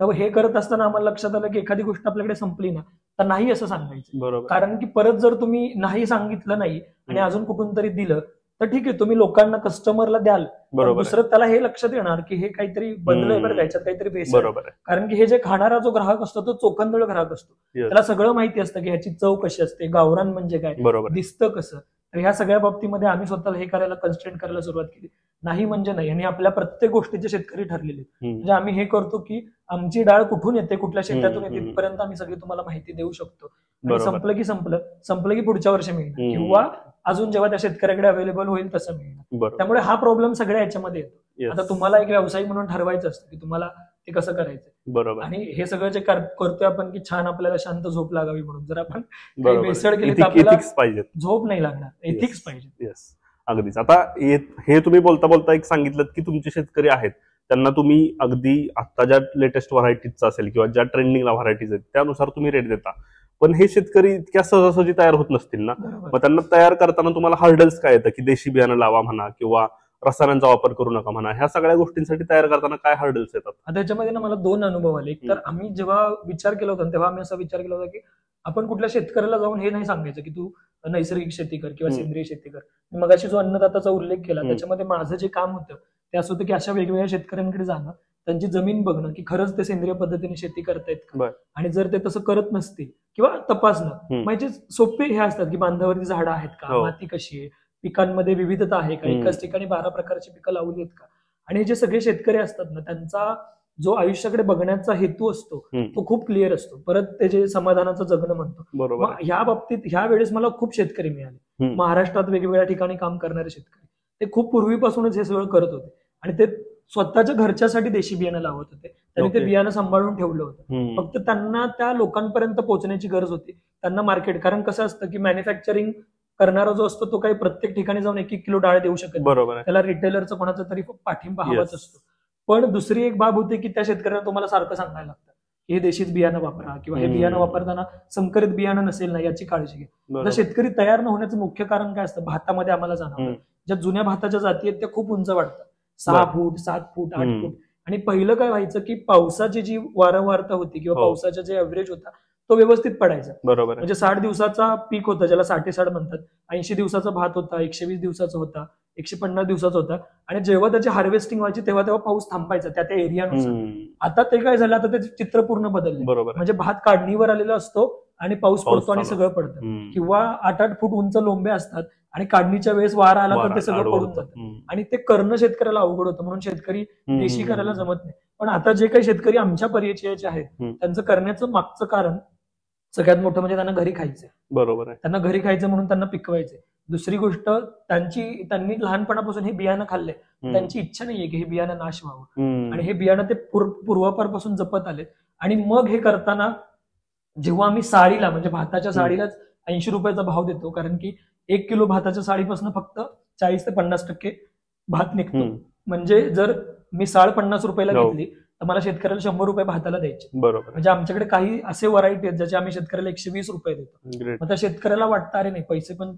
तर हे करत असताना आम्हाला लक्षात आलं की एखादी गोष्ट आपल्याकडे संपली ना तर नाही असं सांगायचं, कारण की परत जर तुम्ही नाही सांगितलं नाही आणि अजून कुठून तरी दिलं तर ठीक आहे, तुम्ही लोकांना कस्टमरला द्याल, दुसरं त्याला हे लक्षात येणार की हे काहीतरी बदलय बरं, याच्यात काहीतरी बेस आहे. कारण की हे जे खाणारा जो ग्राहक असतो तो चोखंदळ ग्राहक असतो, त्याला सगळं माहिती असतं की ह्याची चव कशी असते, गावरान म्हणजे काय, दिसतं कसं. तर ह्या सगळ्या बाबतीमध्ये आम्ही स्वतःला हे करायला कन्स्ट्रेंट करायला सुरुवात केली. नाही म्हणजे नाही, आणि आपल्या प्रत्येक गोष्टीचे शेतकरी ठरलेले. म्हणजे आम्ही हे करतो की आमची डाळ कुठून येते, कुठल्या शेतातून येते, इथपर्यंत आम्ही सगळी तुम्हाला माहिती देऊ शकतो. संपलं की पुढच्या वर्षी मिळणार किंवा अजून जेव्हा त्या शेतकऱ्याकडे अवेलेबल होईल तसं मिळणार. त्यामुळे हा प्रॉब्लेम सगळ्या याच्यामध्ये येतो. आता तुम्हाला एक व्यावसायिक म्हणून ठरवायचं असतं की तुम्हाला ते कसं करायचं. बरोबर. आणि हे सगळं जे करतोय आपण की छान आपल्याला शांत झोप लागावी म्हणून, जर आपण काही भेसळ केली तर आपल्याला झोप नाही लागणार, एथिक्स पाहिजे. अगदीच. आता हे तुम्ही बोलता बोलता एक सांगितलं की तुमचे शेतकरी आहेत त्यांना तुम्ही अगदी आता ज्या लेटेस्ट व्हरायटीजचा असेल किंवा ज्या ट्रेंडिंगला व्हरायटीज आहेत त्यानुसार तुम्ही रेट देता, पण हे शेतकरी इतक्या सहजासहजी तयार होत नसतील ना. मग त्यांना तयार करताना तुम्हाला हर्डल्स काय येतं की देशी बियाणं लावा म्हणा किंवा रसायनांचा वापर करू नका म्हणा, ह्या सगळ्या गोष्टींसाठी तयार करताना काय हर्डल्स येतात? आता याच्यामध्ये ना मला 2 अनुभव आले. एक तर आम्ही जेव्हा विचार केला होता तेव्हा आम्ही असा विचार केला होता की आपण कुठल्या शेतकऱ्याला जाऊन हे नाही सांगायचं की तू नैसर्गिक शेती कर किंवा सेंद्रिय शेती कर. मगाशी जो अन्नदाताचा उल्लेख केला त्याच्यामध्ये माझं जे काम होतं ते असं होतं की अशा वेगवेगळ्या शेतकऱ्यांकडे जाणं, त्यांची जमीन बघणं की खरंच ते सेंद्रिय पद्धतीने शेती करतायत का, आणि जर ते तसं करत नसतील किंवा तपासणं. म्हणजे सोपे हे असतात की बांधावरती झाडं आहेत का, माती कशी आहे, पिकांमध्ये विविधता आहे का, एकाच ठिकाणी 12 प्रकारची पिकं लावली आहेत का. आणि जे सगळे शेतकरी असतात ना त्यांचा जो आयुष्याकडे बघण्याचा हेतू असतो तो खूप क्लिअर असतो. परत ते जे समाधानाचं जगणं म्हणतो. मग ह्या बाबतीत ह्या वेळेस मला खूप शेतकरी मिळाले महाराष्ट्रात, वेगवेगळ्या ठिकाणी काम करणारे शेतकरी. ते खूप पूर्वीपासूनच हे सगळं करत होते आणि ते स्वतःच्या घरच्यासाठी देशी बियाणं लावत होते. त्यांनी ते बियाणं सांभाळून ठेवलं होतं. फक्त त्यांना त्या लोकांपर्यंत पोहोचण्याची गरज होती. त्यांना मार्केट, कारण कसं असतं की मॅन्युफॅक्चरिंग करणारा जो असतो तो काही प्रत्येक ठिकाणी जाऊन 1-1 किलो डाळ देऊ शकत नाही. त्याला रिटेलरचा कोणाचा तरी पाठिंबा हवाच असतो. पण दुसरी एक बाब होती की त्या शेतकऱ्यांना तुम्हाला सारखं सांगायला लागतं हे देशीच बियाणं वापरा किंवा हे बियाणं वापरताना संकरित बियाणं नसेल ना याची काळजी घ्या. तर शेतकरी तयार न होण्याचं मुख्य कारण काय असतं, भातामध्ये आम्हाला जाणवलं ज्या जुन्या भाताच्या जाती आहेत त्या खूप उंच वाढतात, 6 फूट 7 फूट 8 फूट. आणि पहिलं काय व्हायचं की पावसाची जी वारंवारता होती किंवा पावसाचा जे ऍव्हरेज होता तो व्यवस्थित पडायचा. बरोबर. म्हणजे 60 दिवसाचा पीक होता ज्याला 60-60 म्हणतात, 80 दिवसाचा भात होता, 120 दिवसाचा होता, 150 दिवसाचा होता. आणि जेव्हा त्याची हार्वेस्टिंग व्हायची तेव्हा पाऊस थांबायचा त्या एरियानुसार. आता ते काय झालं, आता ते चित्र पूर्ण बदललं. म्हणजे भात काढणीवर आलेला असतो आणि पाऊस पडतो आणि सगळं पडतं, किंवा 8-8 फूट उंच लोंबे असतात आणि काढणीच्या वेळेस वारा आला तर ते सगळं पडून जातं. आणि ते करणं शेतकऱ्याला अवघड होतं, म्हणून शेतकरी देशी करायला जमत नाही. पण आता जे काही शेतकरी आमच्या परिचयाचे आहेत त्यांचं करण्याचं मागचं कारण सगळ्यात मोठं म्हणजे त्यांना घरी खायचंय. बरोबर आहे. त्यांना घरी खायचं म्हणून त्यांना पिकवायचंय. दुसरी गोष्ट, त्यांनी लहानपणापासून हे बियाणं खाल्लंय, त्यांची इच्छा नाहीये की हे बियाणं नाश व्हावं, आणि हे बियाणं ते पूर्वापारपासून जपत आले. आणि मग हे करताना जेव्हा आम्ही साडीला, म्हणजे भाताच्या साडीलाच 80 रुपयाचा भाव देतो, कारण की 1 किलो भाताच्या साडीपासून फक्त 40 ते 50% भात निघतो. म्हणजे जर मी साड 50 रुपयाला घेतली तर मला शेतकऱ्याला 100 रुपये भाताला द्यायचे. बरोबर. म्हणजे आमच्याकडे काही असे व्हरायटी आहेत ज्याचे आम्ही शेतकऱ्याला 120 रुपये देतो. मग त्या शेतकऱ्याला वाटतं अरे नाही, पैसे पण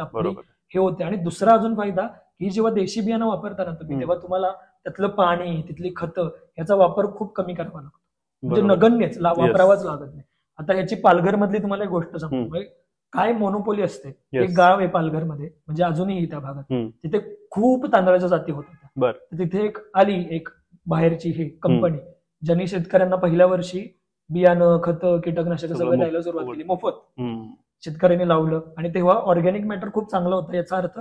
आपले हे होते. आणि दुसरा अजून फायदा की जेव्हा देशी बियाणं वापरता ना तुम्ही तेव्हा तुम्हाला त्यातलं पाणी, तिथली खतं याचा वापर खूप कमी करावा लागतो. म्हणजे बरोबर. नगण्यच वापरावाच लागत नाही. आता याची पालघर मधली तुम्हाला एक गोष्ट सांगतो. म्हणजे काय मोनोपोली असते. Yes. एक गाव आहे पालघरमध्ये, म्हणजे अजूनही त्या भागात तिथे खूप तांदळाच्या जाती होत होत्या. बर. तर तिथे एक बाहेरची ही कंपनी ज्यांनी शेतकऱ्यांना पहिल्या वर्षी बियाणं, खतं, कीटकनाशक सगळं द्यायला सुरुवात केली मोफत. शेतकऱ्यांनी लावलं आणि तेव्हा ऑर्गॅनिक मॅटर खूप चांगलं होतं. याचा अर्थ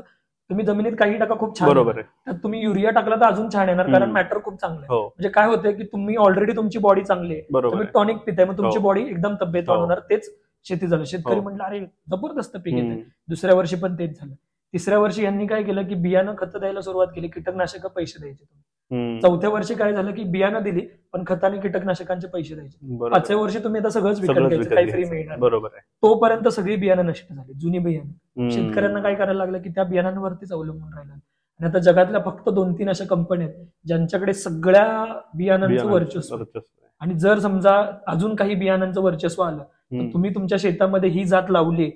तुम्ही जमिनीत काही टाका खूप छान, बरोबर आहे. त्यात तुम्ही युरिया टाकला तर अजून छान येणार, कारण मॅटर खूप चांगलं आहे. म्हणजे काय होतंय की तुम्ही ऑलरेडी तुमची बॉडी चांगली आहे, तुम्ही टॉनिक पिताय, मग तुमची बॉडी एकदम तब्येतवान होणार. तेच शेती झालं. शेतकरी म्हटलं अरे जबरदस्त पीक येते. दुसऱ्या वर्षी पण तेच झालं. तिसऱ्या वर्षी यांनी काय केलं की बियाणं, खतं द्यायला सुरुवात केली, कीटकनाशक पैसे द्यायचे तुम्ही. चौथ्या वर्षी काय झालं की बियाणं दिली पण खताने कीटकनाशकांचे पैसे द्यायचे. पाचव्या वर्षी तुम्ही आता सगळंच विकत घ्यायचं, काही फ्री मिळणार. बरोबर आहे. तोपर्यंत सगळी बियाणं नष्ट झाली, जुनी बियाणं. शेतकऱ्यांना काय करायला लागलं की त्या बियाणांवरतीच अवलंबून राहिलं. आणि आता जगातल्या फक्त 2-3 अशा कंपन्या आहेत ज्यांच्याकडे सगळ्या बियाणांचं वर्चस्व. आणि जर समजा अजून काही बियाणांचं वर्चस्व आलं तर तुम्ही तुमच्या शेतामध्ये ही जात लावली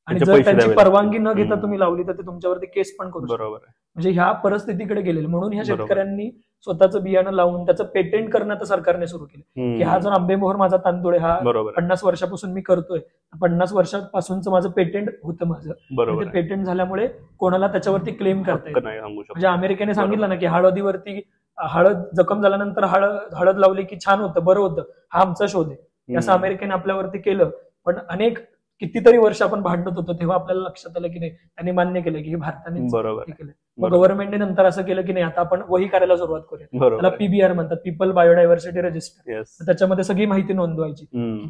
आणि जर त्यांची परवानगी न घेता तुम्ही लावली तर ते तुमच्यावरती केस पण करू शकतात. म्हणजे ह्या परिस्थितीकडे गेलेले. म्हणून ह्या शेतकऱ्यांनी स्वतःचं बियाणं लावून त्याचं पेटेंट करणं आता सरकारने सुरू केलं की हा जो आंबेमोहर माझा तांदूळ आहे हा 50 वर्षापासून मी करतोय, 50 वर्षापासूनचं माझं पेटेंट होतं माझं. ते पेटेंट झाल्यामुळे कोणाला त्याच्यावरती क्लेम करता येईल. म्हणजे अमेरिकेने सांगितलं ना की हळदीवरती हळद जखम झाल्यानंतर हळद लावली की छान होतं, बरं होतं, हा आमचा शोध आहे, असं अमेरिकेने आपल्यावरती केलं. पण कितीतरी वर्ष आपण भांडत होतो तेव्हा आपल्याला लक्षात आलं की नाही, त्यांनी मान्य केलं की भारताने केलं. मग गव्हर्नमेंटने नंतर असं केलं की नाही आता आपण वही करायला सुरुवात करूया. त्याला पीबीआर म्हणतात, पीपल बायोडायव्हर्सिटी रजिस्टर. त्याच्यामध्ये सगळी माहिती नोंदवायची.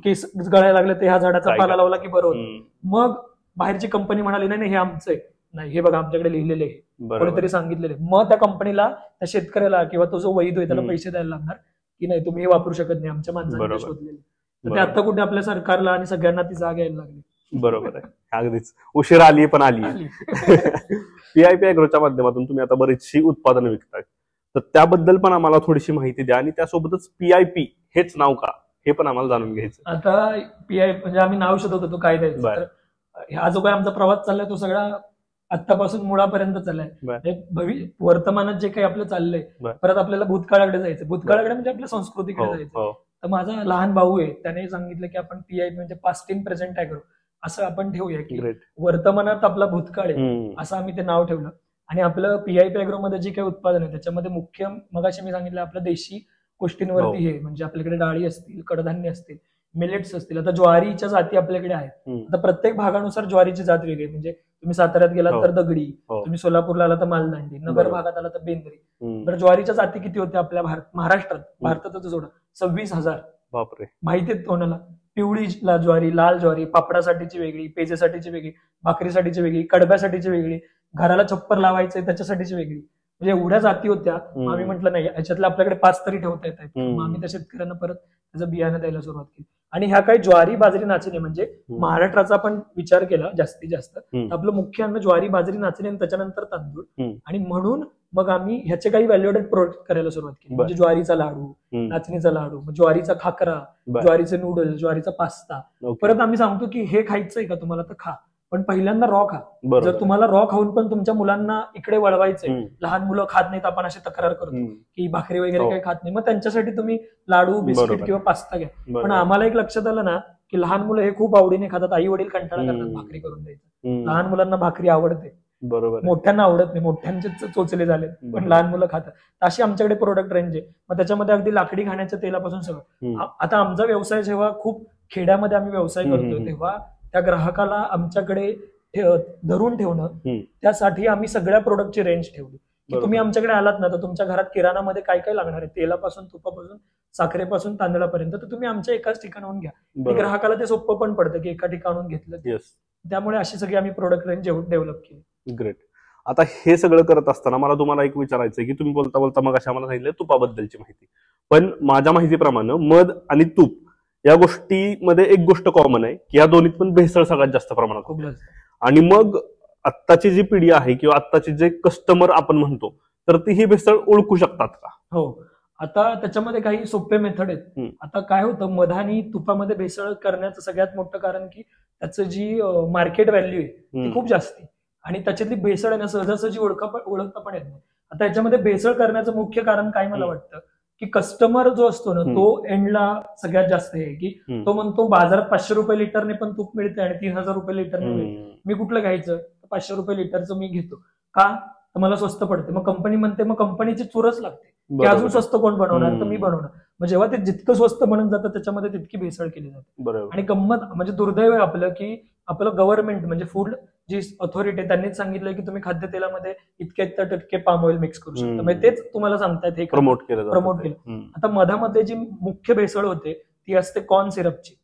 केस गळायला लागले तर ह्या झाडाचा पाला लावला की बरं होतं. मग बाहेरची कंपनी म्हणाली नाही हे आमचं आहे, नाही हे बघा आमच्याकडे लिहिलेले आहे, कोणीतरी सांगितलेले. मग त्या कंपनीला, त्या शेतकऱ्याला किंवा तो जो वैध आहे त्याला पैसे द्यायला लागणार की नाही तुम्ही हे वापरू शकत नाही, आमच्या माणसाने शोधलेले. तर ते आता कुठे आपल्या सरकारला आणि सगळ्यांना ती जाग यायला लागली. बरोबर आहे. अगदीच उशिरा आली पण आली. पीआयपी ऍग्रोच्या माध्यमातून तुम्ही आता बरीचशी उत्पादनं विकताय, तर त्याबद्दल पण आम्हाला थोडीशी माहिती द्या आणि त्यासोबतच पीआयपी हेच नाव का हे पण आम्हाला जाणून घ्यायचं. आता पीआयपी म्हणजे आम्ही नाव शोधत होतो काय द्यायचं. हा जो काय आमचा प्रवास चाललाय तो सगळा आतापासून मुळापर्यंत चाललाय. वर्तमानात जे काही आपलं चाललंय, परत आपल्याला भूतकाळाकडे जायचं. भूतकाळाकडे म्हणजे आपल्या संस्कृतीकडे जायचं. तर माझा लहान भाऊ आहे, त्याने सांगितलं की आपण पीआयपी म्हणजे पास्ट इन प्रेझेंट ऍग्रो असं आपण ठेवूया की वर्तमानात आपला भूतकाळ आहे असं आम्ही ते नाव ठेवलं. आणि आपलं पीआयपी ऍग्रो मध्ये जे काही उत्पादन आहे त्याच्यामध्ये मुख्य मगाशी मी सांगितलं आपल्या देशी गोष्टींवरती हे म्हणजे आपल्याकडे डाळी असतील, कडधान्य असतील, मिलेट्स असतील. आता ज्वारीच्या जाती आपल्याकडे आहेत. आता प्रत्येक भागानुसार ज्वारीची जात वेगळी. म्हणजे तुम्ही साताऱ्यात गेलात तर दगडी, तुम्ही सोलापूरला आला तर मालदांडी, नगर भागात आला तर बेंद्री. तर ज्वारीच्या जाती किती होत्या आपल्या महाराष्ट्रात, भारतातच जोडा 26,000. बापरे. माहितीये कोणाला? पिवळी ज्वारी, लाल ज्वारी, पापडासाठीची वेगळी, पेजेसाठीची वेगळी, भाकरीसाठीची वेगळी, कडब्यासाठीची वेगळी, घराला छप्पर लावायचंय त्याच्यासाठीची वेगळी. म्हणजे एवढ्या जाती होत्या. आम्ही म्हटलं नाही याच्यातल्या आपल्याकडे 5 तरी ठेवता येत आहेत. मग आम्ही त्या शेतकऱ्यांना परत त्याचं बियाणं द्यायला सुरुवात केली. आणि ह्या काही ज्वारी, बाजरी, नाचणी म्हणजे महाराष्ट्राचा आपण विचार केला जास्तीत जास्त, आपलं मुख्य अन्न ज्वारी, बाजरी, नाचणी आणि त्याच्यानंतर तांदूळ. आणि म्हणून मग आम्ही ह्याचे काही व्हॅल्युएडेड प्रोडक्ट करायला सुरुवात केली. म्हणजे ज्वारीचा लाडू, नाचणीचा लाडू, ज्वारीचा खाकरा, ज्वारीचे नूडल्स, ज्वारीचा पास्ता. परत आम्ही सांगतो की हे खायचंय का तुम्हाला तर खा, पण पहिल्यांदा रॉ खा. जर तुम्हाला रॉ खाऊन पण तुमच्या मुलांना इकडे वळवायचंय, लहान मुलं खात नाहीत, आपण अशी तक्रार करतो की भाकरी वगैरे काही खात नाही, मग त्यांच्यासाठी तुम्ही लाडू, बिस्किट किंवा पास्ता घ्या. पण आम्हाला एक लक्षात आलं ना की लहान मुलं हे खूप आवडीने खातात. आई वडील कंटाळा करतात भाकरी करून द्यायचं. लहान मुलांना भाकरी आवडते, मोठ्यांना आवडत नाही, मोठ्यांचे चोचले झाले, पण लहान मुलं खातात. अशी आमच्याकडे प्रोडक्ट रेंज आहे. मग त्याच्यामध्ये अगदी लाकडी खाण्याच्या तेलापासून सगळं. आता आमचा व्यवसाय जेव्हा खूप खेड्यामध्ये आम्ही व्यवसाय करतोय तेव्हा त्या ग्राहकाला आमच्याकडे धरून ठेवणं, त्यासाठी आम्ही सगळ्या प्रोडक्टची रेंज ठेवली की तुम्ही आमच्याकडे आलात ना तर तुमच्या घरात किराणामध्ये काय काय लागणार आहे, तेलापासून, तुपापासून, साखरेपासून, तांदळापर्यंत, तर तुम्ही आमच्या एकाच ठिकाणाहून घ्या. ग्राहकाला ते सोपं पण पडतं की एका ठिकाणून घेतलं. त्यामुळे अशी सगळी आम्ही प्रोडक्ट रेंज डेव्हलप केली. ग्रेट. आता हे सगळं करत असताना मला तुम्हाला एक विचारायचं की तुम्ही बोलता बोलता मग अशा मला सांगितलं तुपाबद्दलची माहिती, पण माझ्या माहितीप्रमाणे मध आणि तूप या गोष्टीमध्ये एक गोष्ट कॉमन आहे की या दोन्हीत पण भेसळ सगळ्यात जास्त प्रमाणात खूप जास्त. आणि मग आत्ताची जी पिढी आहे किंवा आत्ताचे जे कस्टमर आपण म्हणतो तर ती ही भेसळ ओळखू शकतात का? हो, आता त्याच्यामध्ये काही सोपे मेथड आहेत. आता काय होतं, मध आणि तुपामध्ये भेसळ करण्याचं सगळ्यात मोठं कारण की त्याचं जी मार्केट व्हॅल्यू आहे ती खूप जास्त आहे आणि त्याच्यातली भेसळ आहे ना सहजासहजी ओळखता पण येत नाही. आता याच्यामध्ये भेसळ करण्याचं मुख्य कारण काय मला वाटतं की कस्टमर जो असतो ना तो एंडला सगळ्यात जास्त आहे की तो म्हणतो बाजारात 500 रुपये लिटरने पण तूप मिळते आणि 3000 रुपये लिटरने मिळते, मी कुठलं घ्यायचं? 500 रुपये लिटरचं मी घेतो का? तर मला स्वस्त पडते. मग कंपनी म्हणते, मग कंपनीची चुरच लागते की अजून स्वस्त कोण बनवणार, तर मी बनवणार. मग जेव्हा ते जितकं स्वस्त बनत जातं त्याच्यामध्ये तितकी भेसळ केली जाते. आणि गंमत म्हणजे दुर्दैव आहे आपलं की आपलं गव्हर्नमेंट म्हणजे फूड जी अथॉरिटी त्यांनीच सांगितलंय की तुम्ही खाद्यतेलामध्ये इतक्या टक्के पाम ऑइल मिक्स करू शकता. म्हणजे तेच तुम्हाला सांगतायत हे प्रमोट केलं. आता मधामध्ये जी मुख्य भेसळ होते ती असते कॉर्न सिरपची.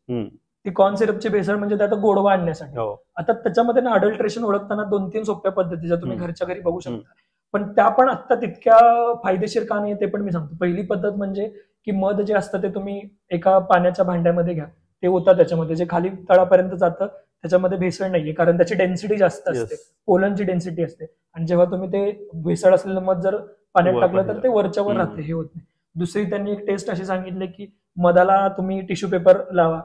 ती कॉर्न सिरपची भेसळ म्हणजे त्यात गोडवा आणण्यासाठी. आता त्याच्यामध्ये ना अडल्ट्रेशन ओळखताना 2-3 सोप्या पद्धती ज्या तुम्ही घरच्या घरी बघू शकता, पण त्या पण आता तितक्या फायदेशीर का नाही ते पण मी सांगतो. पहिली पद्धत म्हणजे की मध जे असतं ते तुम्ही एका पाण्याच्या भांड्यामध्ये घ्या, ते होतं त्याच्यामध्ये जे खाली तळापर्यंत जातं त्याच्यामध्ये भेसळ नाहीये कारण त्याची डेन्सिटी जास्त असते, पोलनची डेन्सिटी असते. आणि जेव्हा तुम्ही ते भेसळ असलेलं मध जर पाण्यात टाकलं तर ते वरच्यावर राहते, हे होत नाही. दुसरी त्यांनी एक टेस्ट अशी सांगितली की मधाला तुम्ही टिश्यू पेपर लावा,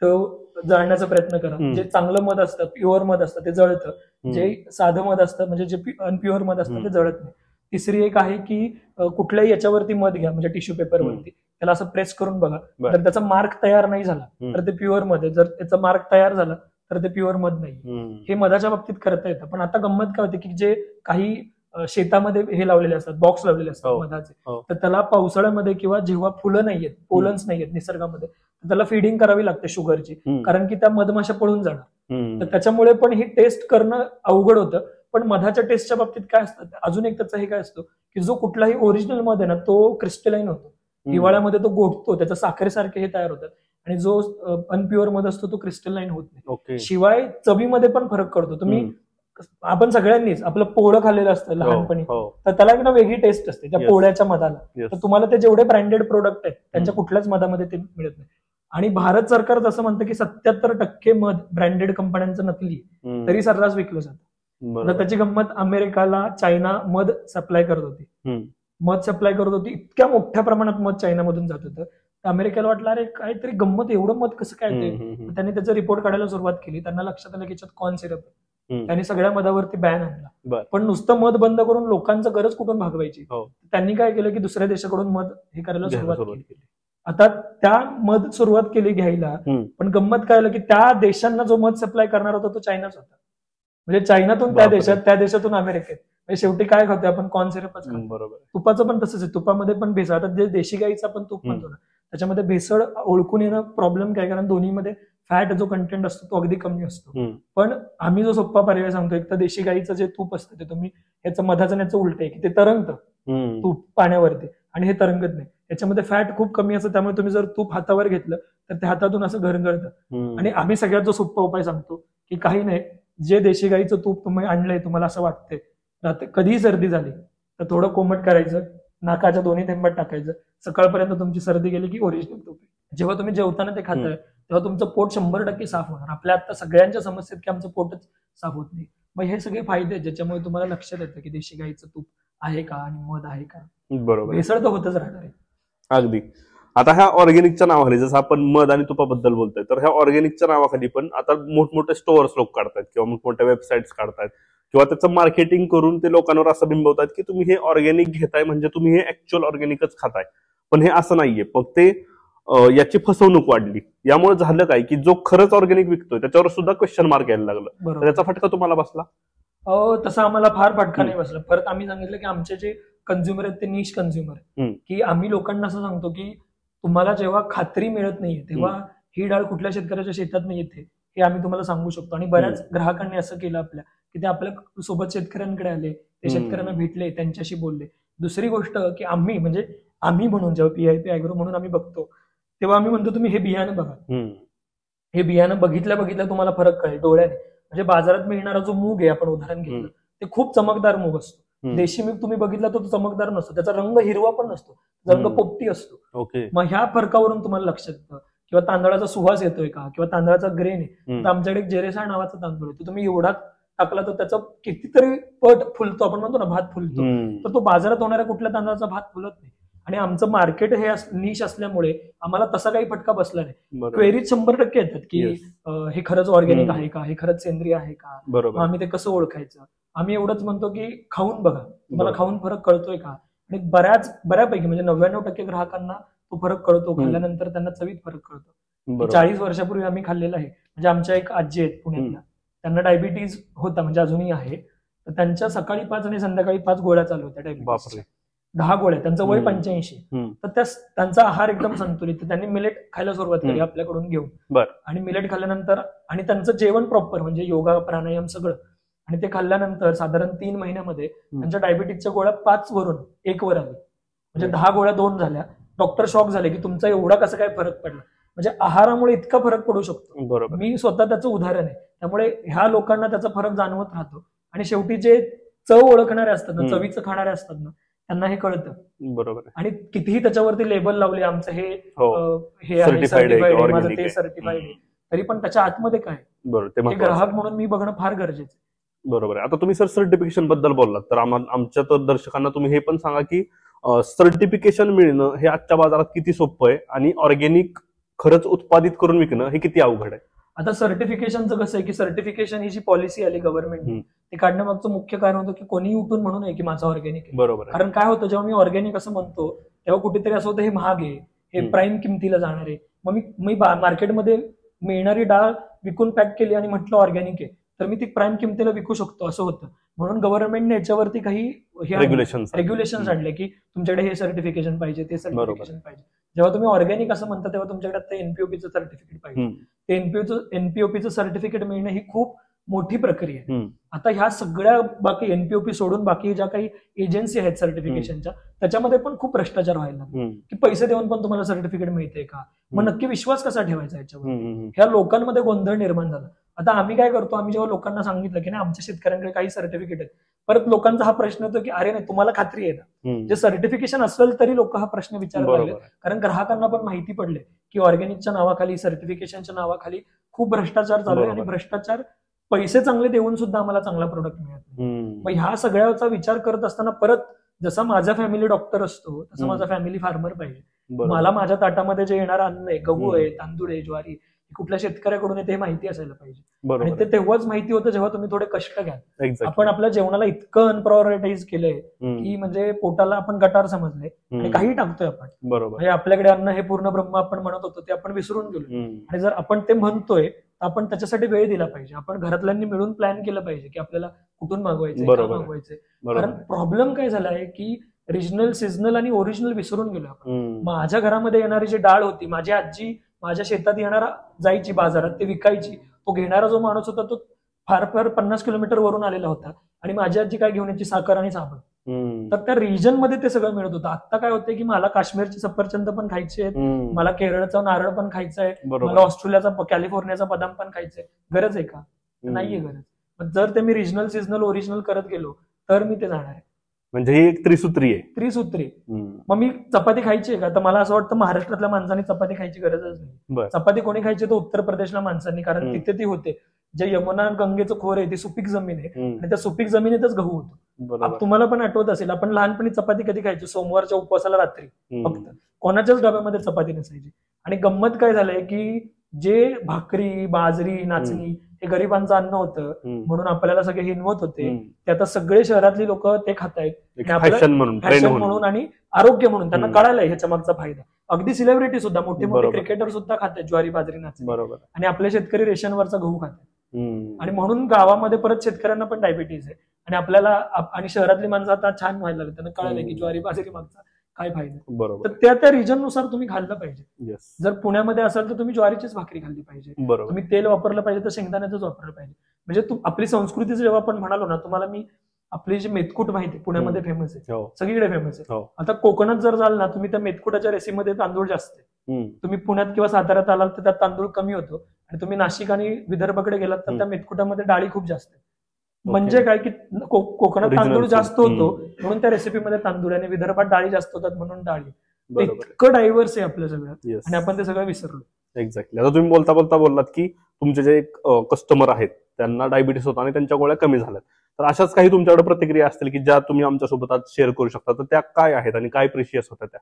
तो जाळण्याचा प्रयत्न करा. जे चांगलं मध असतं, प्युअर मध असतं ते जळतं, जे साधं मध असतं म्हणजे जे अनप्युअर मध असतं ते जळत नाही. तिसरी एक आहे की कुठल्याही याच्यावरती मध घ्या म्हणजे टिश्यू पेपरवरती, त्याला असं प्रेस करून बघा, जर त्याचा मार्क तयार नाही झाला तर ते प्युअर मध आहे, जर त्याचा मार्क तयार झाला तर ते प्युअर मध नाही. हे मधाच्या बाबतीत करता येतं. पण आता गंमत काय होते की जे काही शेतामध्ये हे लावलेले असतात, बॉक्स लावलेले असतात मधाचे, तर त्याला पावसाळ्यामध्ये किंवा जेव्हा फुलं नाहीयेत, पोलन्स नाहीयेत निसर्गामध्ये, त्याला फिडिंग करावी लागते शुगरची, कारण की त्या मधमाशा पळून जाणार. तर त्याच्यामुळे पण ही टेस्ट करणं अवघड होतं. पण मधाच्या टेस्टच्या बाबतीत काय असतं, अजून एक त्याचं हे काय असतं की जो कुठलाही ओरिजिनल मध आहे ना तो क्रिस्टलाईन होतो, हिवाळ्यामध्ये तो गोठतो, त्याच्या साखरेसारखे हे तयार होतात. आणि जो अनप्युअर मध असतो तो क्रिस्टलाईन होत नाही. शिवाय चवीमध्ये पण फरक पडतो. तुम्ही आपण सगळ्यांनीच आपलं पोळं खाल्लेलं असतं लहानपणी, तर त्याला एक ना वेगळी टेस्ट असते त्या पोळ्याच्या मधाला. तर तुम्हाला ते जेवढे ब्रँडेड प्रोडक्ट आहेत त्यांच्या कुठल्याच मधामध्ये ते मिळत नाही. आणि भारत सरकार असं म्हणतं की 77% मध ब्रँडेड कंपन्यांचं नकली तरी सर्रास विकलं जातं. त्याची गंमत, अमेरिकाला चायना मध सप्लाय करत होती, इतक्या मोठ्या प्रमाणात मध चायनामधून जात होतं. अमेरिकेला वाटलं अरे काहीतरी गंमत, एवढं मध कसं काय ते. त्यांनी त्याचा रिपोर्ट काढायला सुरुवात केली. त्यांना लक्षात आलं की याच्यात कॉर्न सिरप आहे. त्यांनी सगळ्या मधावरती बॅन आणला. पण नुसतं मध बंद करून लोकांचं गरज कुठून भागवायची, त्यांनी काय केलं की दुसऱ्या देशाकडून मध हे करायला सुरुवात केली. आता त्या मध सुरुवात केली घ्यायला, पण गंमत काय आलं की त्या देशांना जो मध सप्लाय करणार होता तो चायनाच होता. म्हणजे चायनातून त्या देशात, त्या देशातून अमेरिकेत. म्हणजे शेवटी काय खातोय आपण, कॉर्न सिरपच खातो. तुपाचं पण तसंच आहे, तुपामध्ये पण भेसळ. आता जे देशी गाईचं आपण तूप म्हणतो ना त्याच्यामध्ये भेसळ ओळखून येणं प्रॉब्लेम काय, कारण दोन्हीमध्ये फॅट जो कंटेंट असतो तो अगदी कमी असतो. पण आम्ही जो सोप्पा पर्याय सांगतो, एक तर देशी गाईचं जे तूप असतं ते तुम्ही, याचं मधाचं याचं उलट आहे की ते तरंगतं तूप पाण्यावरती आणि हे तरंगत नाही. याच्यामध्ये फॅट खूप कमी असतं, त्यामुळे तुम्ही जर तूप हातावर घेतलं तर ते हातातून असं घरघरतं. आणि आम्ही सगळ्यात जो सोप्पा उपाय सांगतो की काही नाही, जे देशी गाईचं तूप तुम्ही आणलंय, तुम्हाला असं वाटतंय कधीही सर्दी झाली तर थोडं कोमट करायचं, नाकाच्या दोन्ही थेंबात टाकायचं, सकाळपर्यंत तुमची सर्दी गेली की ओरिजिनल तूप आहे. जेव्हा तुम्ही जेवताना ते खाताय तेव्हा तुमचं पोट 100% साफ होणार. आपल्या आता सगळ्यांच्या समस्येत की आमचं पोटच साफ होत नाही. मग हे सगळे फायदे आहेत ज्याच्यामुळे तुम्हाला लक्षात येतं की देशी गाईचं तूप आहे का आणि मध आहे का. बरोबर, भेसळ तर होतच राहणार आहे. अगदी. आता ह्या ऑर्गॅनिकच्या नावाखाली, जसं आपण मध आणि तुपाबद्दल बोलतोय, तर ह्या ऑर्गॅनिकच्या नावाखाली पण आता मोठमोठे स्टोअर्स लोक काढतात किंवा मोठमोठ्या वेबसाईट्स काढतात किंवा त्याचं मार्केटिंग करून ते लोकांवर असं बिंबवतात की तुम्ही हे ऑर्गॅनिक घेताय म्हणजे तुम्ही हे ऍक्च्युअल ऑर्गॅनिकच खाताय. पण हे असं नाहीये. मग ते याची फसवणूक वाढली. यामुळे झालं काय की जो खरंच ऑर्गॅनिक विकतोय त्याच्यावर सुद्धा क्वेश्चन मार्क यायला लागलं. त्याचा फटका तुम्हाला बसला? तसा आम्हाला फार फटका नाही बसला. परत आम्ही सांगितलं की आमचे जे कन्झ्युमर आहेत ते निश कन्झ्युमर आहेत, की आम्ही लोकांना असं सांगतो की तुम्हाला जेव्हा खात्री मिळत नाहीये तेव्हा ही डाळ कुठल्या शेतकऱ्याच्या शेतात नाही येते हे आम्ही तुम्हाला सांगू शकतो. आणि बऱ्याच ग्राहकांनी असं केलं आपल्या की ते आपल्या सोबत शेतकऱ्यांकडे आले, ते शेतकऱ्यांना भेटले, त्यांच्याशी बोलले. दुसरी गोष्ट की आम्ही म्हणून जेव्हा PIP ऍग्रो म्हणून आम्ही बघतो तेव्हा आम्ही म्हणतो तुम्ही हे बियाणं बघा. हे बियाणं बघितल्या तुम्हाला फरक कळेल डोळ्याने. म्हणजे बाजारात मिळणारा जो मूग आहे, आपण उदाहरण घेतलं, ते खूप चमकदार मूग असतो. देशी मूग तुम्ही बघितला तो चमकदार नसतो, त्याचा रंग हिरवा पण नसतो, रंग पोपटी असतो. मग ह्या फरकावरून तुम्हाला लक्षात येतं. किंवा तांदळाचा सुवास येतोय का, किंवा तांदळाचा ग्रेन आहे. तर आमच्याकडे जेरेसा नावाचा तांदूळ आहे, तो तुम्ही एवढा टाकला तर त्याचा कितीतरी पट फुलतो, आपण म्हणतो ना भात फुलतो, तर तो बाजारात होणाऱ्या कुठल्या तांदळाचा भात फुलत नाही. आणि आमचं मार्केट हे निश असल्यामुळे आम्हाला तसा काही फटका बसला नाही. क्वेरीज 100% येतात की हे खरंच ऑर्गॅनिक आहे का, हे खरंच सेंद्रिय आहे का, आम्ही ते कसं ओळखायचं. आम्ही एवढंच म्हणतो की खाऊन बघा, तुम्हाला खाऊन फरक कळतोय का. आणि बऱ्यापैकी म्हणजे 99% ग्राहकांना तो फरक कळतो. खाल्ल्यानंतर त्यांना चवीत फरक कळतो. 40 वर्षापूर्वी आम्ही खाल्लेलं आहे. म्हणजे आमच्या एक आजी आहेत पुण्यातल्या, त्यांना डायबिटीज होता, म्हणजे अजूनही आहे. तर त्यांच्या सकाळी 5 आणि संध्याकाळी 5 गोळ्या चालू होत्या डायबिटीजच्या. 10 गोळ्या, त्यांचं वय 85. तर त्यांचा आहार एकदम संतुलित. त्यांनी मिलेट खायला सुरुवात केली आपल्याकडून घेऊन. आणि मिलेट खाल्ल्यानंतर आणि त्यांचं जेवण प्रॉपर म्हणजे योगा प्राणायाम सगळं, आणि ते खाल्ल्यानंतर साधारण 3 महिन्यामध्ये त्यांच्या डायबिटीजच्या गोळ्या 5 वरून 1 वर आली. म्हणजे 10 गोळ्या 2 झाल्या. डॉक्टर शॉक झाले की तुमचा एवढा कसा काय फरक पडला. म्हणजे आहारामुळे इतका फरक पडू शकतो. बरोबर. मी स्वतः त्याचं उदाहरण आहे. त्यामुळे ह्या लोकांना त्याचा फरक जाणवत राहतो. आणि शेवटी जे चव ओळखणारे असतात ना, चवीचं खाणारे असतात ना, त्यांना हे कळतं. बरोबर. आणि कितीही त्याच्यावरती लेबल लावले, आमचं हे आहे, सर्टिफाईड आहे, माझं ते सर्टिफाईड आहे, तरी पण त्याच्या आतमध्ये काय, ते ग्राहक म्हणून मी बघणं फार गरजेचं आहे. बरोबर आहे. आता तुम्ही सर सर्टिफिकेशन बद्दल बोललात, तर आमच्या तर दर्शकांना तुम्ही हे पण सांगा की सर्टिफिकेशन मिळणं हे आजच्या बाजारात किती सोपं आहे आणि ऑर्गॅनिक खरंच उत्पादित करून विकणं हे किती अवघड आहे. आता सर्टिफिकेशनचं कसं आहे की सर्टिफिकेशन ही जी पॉलिसी आली गव्हर्नमेंटने, ते काढण्यामागचं मुख्य कारण होतं की कोणी उठून म्हणू नये की माझं ऑर्गॅनिक आहे. बरोबर. कारण काय होतं, जेव्हा मी ऑर्गॅनिक असं म्हणतो तेव्हा कुठेतरी असं होतं हे महाग आहे, हे प्राईम किमतीला जाणार आहे. मग मी मार्केटमध्ये मिळणारी डाळ विकून पॅक केली आणि म्हटलं ऑर्गॅनिक आहे, तर मी ती प्राईम किमतीला विकू शकतो असं होतं. म्हणून गव्हर्नमेंटने याच्यावरती काही रेग्युलेशन्स आणले की तुमच्याकडे हे सर्टिफिकेशन पाहिजे, ते सर्टिफिकेशन पाहिजे. जेव्हा तुम्ही ऑर्गॅनिक असं म्हणता तेव्हा तुमच्याकडे आता एनपीओपीचं सर्टिफिकेट पाहिजे. ते एनपीओपीचं सर्टिफिकेट मिळणं ही खूप मोठी प्रक्रिया आहे. आता ह्या सगळ्या बाकी एनपीओपी सोडून बाकी ज्या काही एजन्सी आहेत सर्टिफिकेशनच्या, त्याच्यामध्ये पण खूप भ्रष्टाचार व्हायला की पैसे देऊन पण तुम्हाला सर्टिफिकेट मिळते का, मग नक्की विश्वास कसा ठेवायचा याच्यावर. ह्या लोकांमध्ये गोंधळ निर्माण झाला. आता आम्ही काय करतो, आम्ही जेव्हा लोकांना सांगितलं की नाही आमच्या शेतकऱ्यांकडे काही सर्टिफिकेट आहेत, परत लोकांचा हा प्रश्न येतो की अरे नाही तुम्हाला खात्री आहे ना, जे सर्टिफिकेशन असेल तरी लोक हा प्रश्न विचारायला लागले. कारण ग्राहकांना पण माहिती पडले की ऑर्गॅनिकच्या नावाखाली, सर्टिफिकेशनच्या नावाखाली खूप भ्रष्टाचार चालू आहे आणि भ्रष्टाचार पैसे चांगले देऊन सुद्धा आम्हाला चांगला प्रोडक्ट मिळत नाही. मग ह्या सगळ्याचा विचार करत असताना परत जसा माझा फॅमिली डॉक्टर असतो तसा माझा फॅमिली फार्मर पाहिजे. मला माझ्या ताटामध्ये जे येणारं अन्न आहे, गहू आहे, तांदूळ आहे, ज्वारी, कुठल्या शेतकऱ्याकडून येते हे माहिती असायला पाहिजे. आणि ते तेव्हाच माहिती होतं जेव्हा तुम्ही थोडे कष्ट घ्याल. आपण आपल्या जेवणाला इतकं अनप्रायोरिटाईज केलंय की म्हणजे पोटाला आपण गटार समजले आणि काही टाकतोय आपण. म्हणजे आपल्याकडे अन्न हे पूर्ण ब्रह्म आपण म्हणत होतो ते आपण विसरून गेलो. आणि जर आपण ते म्हणतोय तर आपण त्याच्यासाठी वेळ दिला पाहिजे. आपण घरातल्यांनी मिळून प्लॅन केलं पाहिजे की आपल्याला कुठून मागवायचं, काय मागवायचंय. कारण प्रॉब्लेम काय झाला आहे की रिजनल, सिजनल आणि ओरिजिनल विसरून गेलो आपण. माझ्या घरामध्ये येणारी जी डाळ होती, माझी आजी माझ्या शेतात येणारा जायची बाजारात, ते विकायची. तो घेणारा जो माणूस होता तो फार 50 किलोमीटर वरून आलेला होता आणि माझी आजी काय घेऊन यायची, साखर आणि साबण. तर त्या रिजन मध्ये ते सगळं मिळत होतं. आता काय होतंय की मला काश्मीरची सफरचंद पण खायची आहेत, मला केरळचा नारळ पण खायचा आहे, मला ऑस्ट्रेलियाचा, कॅलिफोर्नियाचा बदाम पण खायचंय. गरज आहे का? नाहीये गरज. पण जर ते मी रिजनल, सिजनल, ओरिजिनल करत गेलो तर मी ते जाणार आहे. म्हणजे ही एक त्रिसूत्री आहे. त्रिसूत्री. मग मी चपाती खायची आहे का? तर मला असं वाटतं महाराष्ट्रातल्या माणसांनी चपाती खायची गरजच नाही. चपाती कोणी खायची तर उत्तर प्रदेशला माणसांनी, कारण तिथे ती होते. जे यमुना गंगेचं खोर आहे ती सुपीक जमीन आहे आणि त्या सुपीक जमिनीतच गहू होतो. तुम्हाला पण आठवत असेल, आपण लहानपणी चपाती कधी खायचो? सोमवारच्या उपवासाला रात्री फक्त. कोणाच्याच डब्यामध्ये चपाती नसायची. आणि गंमत काय झालंय की जे भाकरी, बाजरी, नाचणी हे गरिबांचं अन्न होतं म्हणून आपल्याला सगळे हिनवत होते, ते आता सगळे शहरातली लोक ते खातायत फॅशन म्हणून आणि आरोग्य म्हणून. त्यांना कळालंय ह्याच्या मागचा फायदा. अगदी सेलिब्रिटी सुद्धा, मोठे मोठे क्रिकेटर सुद्धा खातात ज्वारी, बाजरी, नाचणी. आणि आपले शेतकरी रेशनवरचा गहू खातात. आणि म्हणून गावामध्ये परत शेतकऱ्यांना पण डायबिटीज आहे. आणि आपल्याला आणि शहरातली माणसं आता छान व्हायला लागली, त्यांना कळालंय की ज्वारी, बाजरी मागचा काय फायदा. तर त्या रिजननुसार तुम्ही खाल्लं पाहिजे. जर पुण्यामध्ये असाल तर तुम्ही ज्वारीचीच भाकरी खाल्ली पाहिजे. तुम्ही तेल वापरलं पाहिजे तर शेंगदाण्याचंच वापरलं पाहिजे. म्हणजे आपली संस्कृतीचं जेव्हा आपण म्हणालो ना, तुम्हाला मी आपली जी मेथकूट माहिती पुण्यामध्ये फेमस आहे, सगळीकडे फेमस आहे. आता कोकणात जर जाल ना तुम्ही, त्या मेथकुटाच्या रेसिपीमध्ये तांदूळ जास्त आहे. तुम्ही पुण्यात किंवा साताऱ्यात आलात तर त्यात तांदूळ कमी होतो. आणि तुम्ही नाशिक आणि विदर्भाकडे गेलात तर त्या मेथकुटामध्ये डाळी खूप जास्त आहे. म्हणजे काय की कोकणात तांदूळ जास्त होतो म्हणून त्या रेसिपीमध्ये तांदूळ, आणि विदर्भात डाळी जास्त होतात म्हणून डाळी. इतकं डायव्हर्स आहे आपलं सगळं, आणि आपण ते सगळं विसरलो. एक्झॅक्टली. आता तुम्ही बोलता बोललात की तुमचे जे कस्टमर आहेत त्यांना डायबिटीस होता आणि त्यांच्या गोळ्या कमी झाल्यात. तर अशाच काही तुमच्याकडे प्रतिक्रिया असतील की ज्या तुम्ही आमच्यासोबत आज शेअर करू शकता, तर त्या काय आहेत आणि काय प्रिशियस होत्या त्या?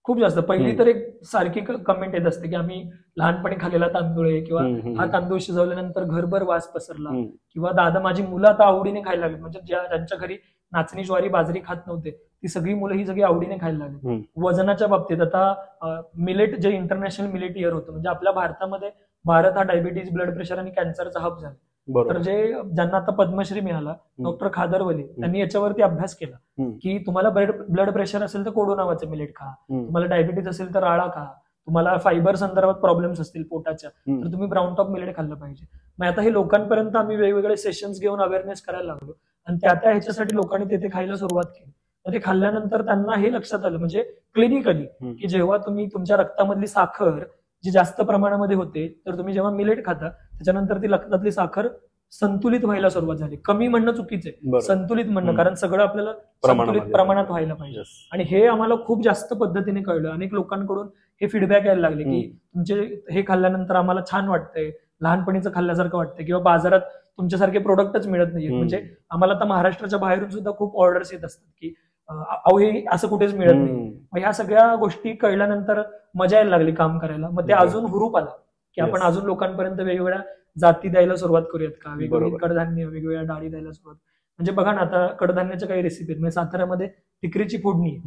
खूप जास्त. पहिली तर एक सारखी कमेंट येत असते की आम्ही लहानपणी खाल्लेला तांदूळ आहे, किंवा हा तांदूळ शिजवल्यानंतर घरभर वास पसरला, किंवा दादा माझी मुलं आता आवडीने खायला लागली, म्हणजे ज्यांच्या घरी नाचणी ज्वारी बाजरी खात नव्हते ती सगळी मुलं ही सगळी आवडीने खायला लागली. वजनाच्या बाबतीत आता मिलेट, जे इंटरनॅशनल मिलेट इयर होतं, म्हणजे आपल्या भारतामध्ये भारत हा डायबिटीज, ब्लड प्रेशर आणि कॅन्सरचा हब झाला. तर ज्यांना आता पद्मश्री मिळाला, डॉक्टर खादरवली, त्यांनी याच्यावरती अभ्यास केला की तुम्हाला ब्लड प्रेशर असेल तर कोडो नावाचं मिलेट खा, तुम्हाला डायबिटीज असेल तर राळा खा, तुम्हाला फायबर संदर्भात प्रॉब्लेम्स असतील पोटाच्या तर तुम्ही ब्राऊन टॉप मिलेट खाल्लं पाहिजे. मग आता हे लोकांपर्यंत आम्ही वेगवेगळे सेशन्स घेऊन अवेअरनेस करायला लागलो, आणि त्या ह्याच्यासाठी लोकांनी तिथे खायला सुरुवात केली. ते खाल्ल्यानंतर त्यांना हे लक्षात आलं, म्हणजे क्लिनिकली, की जेव्हा तुम्ही तुमच्या रक्तामधली साखर जी जास्त प्रमाणामध्ये होते, तर तुम्ही जेव्हा मिलेट खाता त्याच्यानंतर ती रक्तातली साखर संतुलित व्हायला सुरुवात झाली. कमी म्हणणं चुकीचं आहे, संतुलित म्हणणं, कारण सगळं आपल्याला संतुलित प्रमाणात व्हायला पाहिजे. आणि हे आम्हाला खूप जास्त पद्धतीने कळलं. अनेक लोकांकडून हे फीडबॅक यायला लागले की तुमचे हे खाल्ल्यानंतर आम्हाला छान वाटतंय, लहानपणीचं खाल्ल्यासारखं वाटतंय, किंवा बाजारात तुमच्यासारखे प्रोडक्टच मिळत नाहीये. म्हणजे आम्हाला आता महाराष्ट्राच्या बाहेरून सुद्धा खूप ऑर्डर्स येत असतात की अहो हे असं कुठेच मिळत नाही. मग ह्या सगळ्या गोष्टी कळल्यानंतर मजा यायला लागली काम करायला. मग ते अजून हुरूप आला की आपण अजून लोकांपर्यंत वेगवेगळ्या जाती द्यायला सुरुवात करूयात का, वेगवेगळी कडधान्य, वेगवेगळ्या डाळी द्यायला सुरुवात. म्हणजे बघा ना, आता कडधान्याच्या काही रेसिपी आहेत. म्हणजे साताऱ्यामध्ये टिकरीची फोडणी,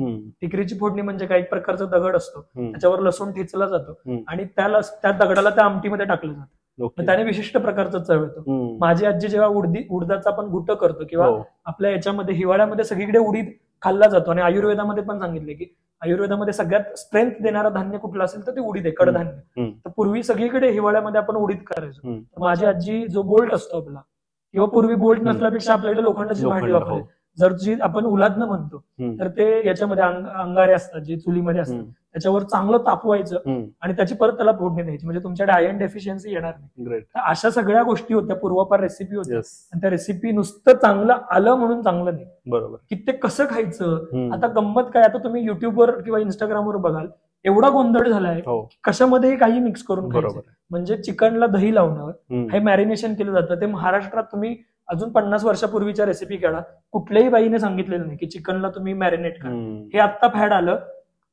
टिकरीची फोडणी म्हणजे काही एक प्रकारचा दगड असतो, त्याच्यावर लसूण ठेचला जातो आणि त्या दगडाला त्या आमटीमध्ये टाकलं जातं, त्याने विशिष्ट प्रकारचं चव येतो. माझी आजी जेव्हा उडदाचा आपण घुट करतो, किंवा आपल्या याच्यामध्ये हिवाळ्यामध्ये सगळीकडे उडीद खाल्ला जातो, आणि आयुर्वेदामध्ये पण सांगितले की आयुर्वेदामध्ये सगळ्यात स्ट्रेंथ देणारा धान्य कुठलं असेल तर ते उडीद आहे, कडधान्य. तर पूर्वी सगळीकडे हिवाळ्यामध्ये आपण उडीद करायचो. माझी आजी जो बोल्ट असतो आपला, किंवा पूर्वी बोल्ट नसल्यापेक्षा आपल्याकडे लोखंडाची भांडी वापरायची, जर जी आपण उलादनं म्हणतो, तर ते याच्यामध्ये अंगारे असतात जे चुलीमध्ये असतात, त्याच्यावर चांगलं तापवायचं आणि त्याची परत त्याला फोडणी द्यायची, म्हणजे तुमच्याकडे आयर्न डेफिशियन्सी येणार नाही. तर अशा सगळ्या गोष्टी होत्या, पूर्वापार रेसिपी होत्या. आणि त्या रेसिपी नुसतं चांगलं आलं म्हणून चांगलं नाही, बरोबर, की ते कसं खायचं. आता गंमत काय, आता तुम्ही युट्यूबवर किंवा इंस्टाग्रामवर बघाल, एवढा गोंधळ झालाय, कशामध्येही काही मिक्स करून खायचं. म्हणजे चिकनला दही लावणं, हे मॅरिनेशन केलं जातं. ते महाराष्ट्रात तुम्ही अजून 50 वर्षापूर्वीच्या रेसिपी काढा, कुठल्याही बाईने सांगितलेलं नाही की चिकनला तुम्ही मॅरिनेट करा. हे आत्ता फॅड आलं.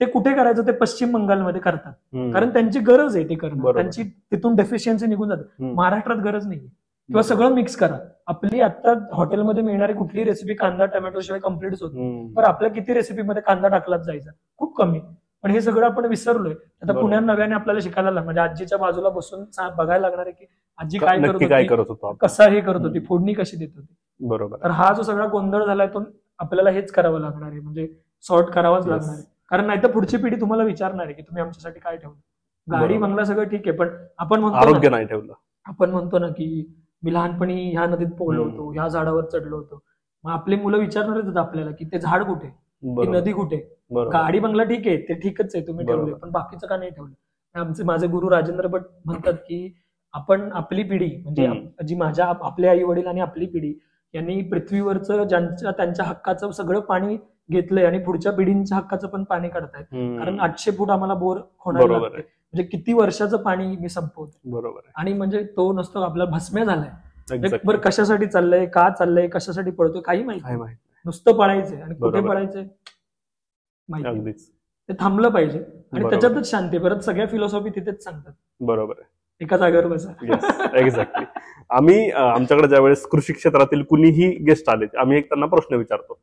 ते कुठे करायचं, ते पश्चिम बंगालमध्ये करतात, कारण त्यांची गरज आहे ते करणं, त्यांची तिथून डेफिशियन्सी निघून जाते. महाराष्ट्रात गरज नाही, किंवा सगळं मिक्स करा. आपली आता हॉटेलमध्ये मिळणारी कुठली रेसिपी कांदा टोमॅटो शिवाय कम्प्लीटच होत नाही, पण आपल्या किती रेसिपीमध्ये कांदा टाकलाच जायचा, खूप कमी. पण हे सगळं आपण विसरलोय. आता पुण्यात नव्याने आपल्याला शिकायला लागलं, म्हणजे आजीच्या बाजूला बसून बघायला लागणार आहे की आजी काय करत होती, कसा हे करत होती, फोडणी कशी देत होती. बरोबर. तर हा जो सगळा गोंधळ झालाय तो आपल्याला हेच करावं लागणार आहे, म्हणजे सॉर्ट करावाच लागणार आहे. कारण नाही तर पुढची पिढी तुम्हाला विचारणार आहे की तुम्ही आमच्यासाठी काय ठेवलं. गाडी बंगला सगळं ठीक आहे, पण आपण म्हणतो आरोग्य नाही ठेवलं. आपण म्हणतो ना की मी लहानपणी ह्या नदीत पोहलो होतो, ह्या झाडावर चढलो होतो. मग आपली मुलं विचारणारच होतं आपल्याला की ते झाड कुठे, ती नदी कुठे. गाडी बंगला ठीक आहे, ते ठीकच आहे, तुम्ही ठेवले, पण बाकीचं का नाही ठेवलं. माझे गुरु राजेंद्र भट म्हणतात की आपण आपली पिढी, म्हणजे जी आपले आई वडील आणि आपली पिढी यांनी पृथ्वीवरचं त्यांच्या हक्काचं सगळं पाणी घेतलंय, आणि पुढच्या पिढींच्या हक्काचं पण पाणी काढतायत. कारण 800 फूट आम्हाला बोर खोडायला लागते, म्हणजे किती वर्षाचं पाणी मी संपवतो. बरोबर. आणि म्हणजे तो नसतो, आपला भस्म्या झालाय. बरं, कशासाठी चाललंय, का चाललंय, कशासाठी पळतोय, काही माहिती, नुसतं पळायचंय. आणि कुठे पळायचंय माहिती, ते थांबलं पाहिजे, आणि त्याच्यातच शांती. परत सगळ्या फिलॉसॉफी तिथेच सांगतात. बरोबर आहे, एका जागेवर बसा. एक्झॅक्टली. आम्ही आमच्याकडे ज्यावेळेस कृषी क्षेत्रातील कुणीही गेस्ट आले, आम्ही एक त्यांना प्रश्न विचारतो,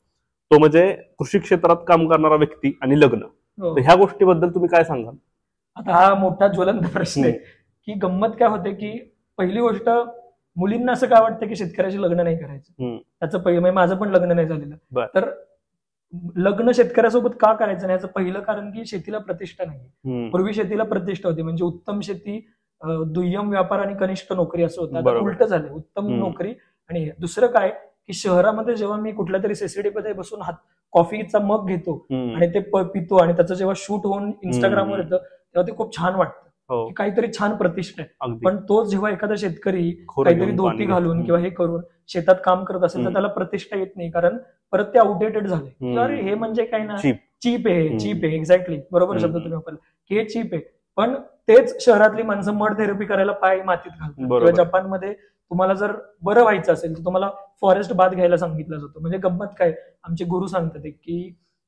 तो म्हणजे कृषी क्षेत्रात काम करणारा व्यक्ती आणि लग्न. तर ह्या गोष्टीबद्दल तुम्ही काय सांगाल? आता हा मोठा ज्वलंत प्रश्न आहे की गंमत काय होते की पहिली गोष्ट, मुलींना असं काय वाटतं की शेतकऱ्याशी लग्न नाही करायचं. त्याचं पहिलं, माझं पण लग्न नाही झालेलं, तर लग्न शेतकऱ्यासोबत का करायचं नाही याचं पहिलं कारण की शेतीला प्रतिष्ठा नाही. पूर्वी शेतीला प्रतिष्ठा होती, म्हणजे उत्तम शेती, दुय्यम व्यापार आणि कनिष्ठ नोकरी असं होतं. आता उलट झालं, उत्तम नोकरी. आणि दुसरं काय की शहरामध्ये जेव्हा मी कुठल्या तरी सोसायटी मध्ये बसून कॉफीचा मग घेतो आणि ते पितो, आणि त्याचं जेव्हा शूट होऊन इंस्टाग्रामवर येतं तेव्हा ते खूप छान वाटतं, की काहीतरी छान प्रतिष्ठा आहे. पण तोच जेव्हा एखादा शेतकरी काहीतरी धोती घालून किंवा हे करून शेतात काम करत असेल तर त्याला प्रतिष्ठा येत नाही, कारण परत ते आउटडेटेड झाले. अरे हे म्हणजे काय ना, चीप आहे, चीप आहे. एक्झॅक्टली, बरोबर शब्द तुम्ही वापरला की हे चीप आहे. पण तेच शहरातली माणसं मड थेरपी करायला पाय मातीत घालतात. किंवा जपानमध्ये तुम्हाला जर बरं व्हायचं असेल तर तुम्हाला फॉरेस्ट बाथ घ्यायला सांगितलं जातं. म्हणजे गंमत काय, आमचे गुरु सांगतात की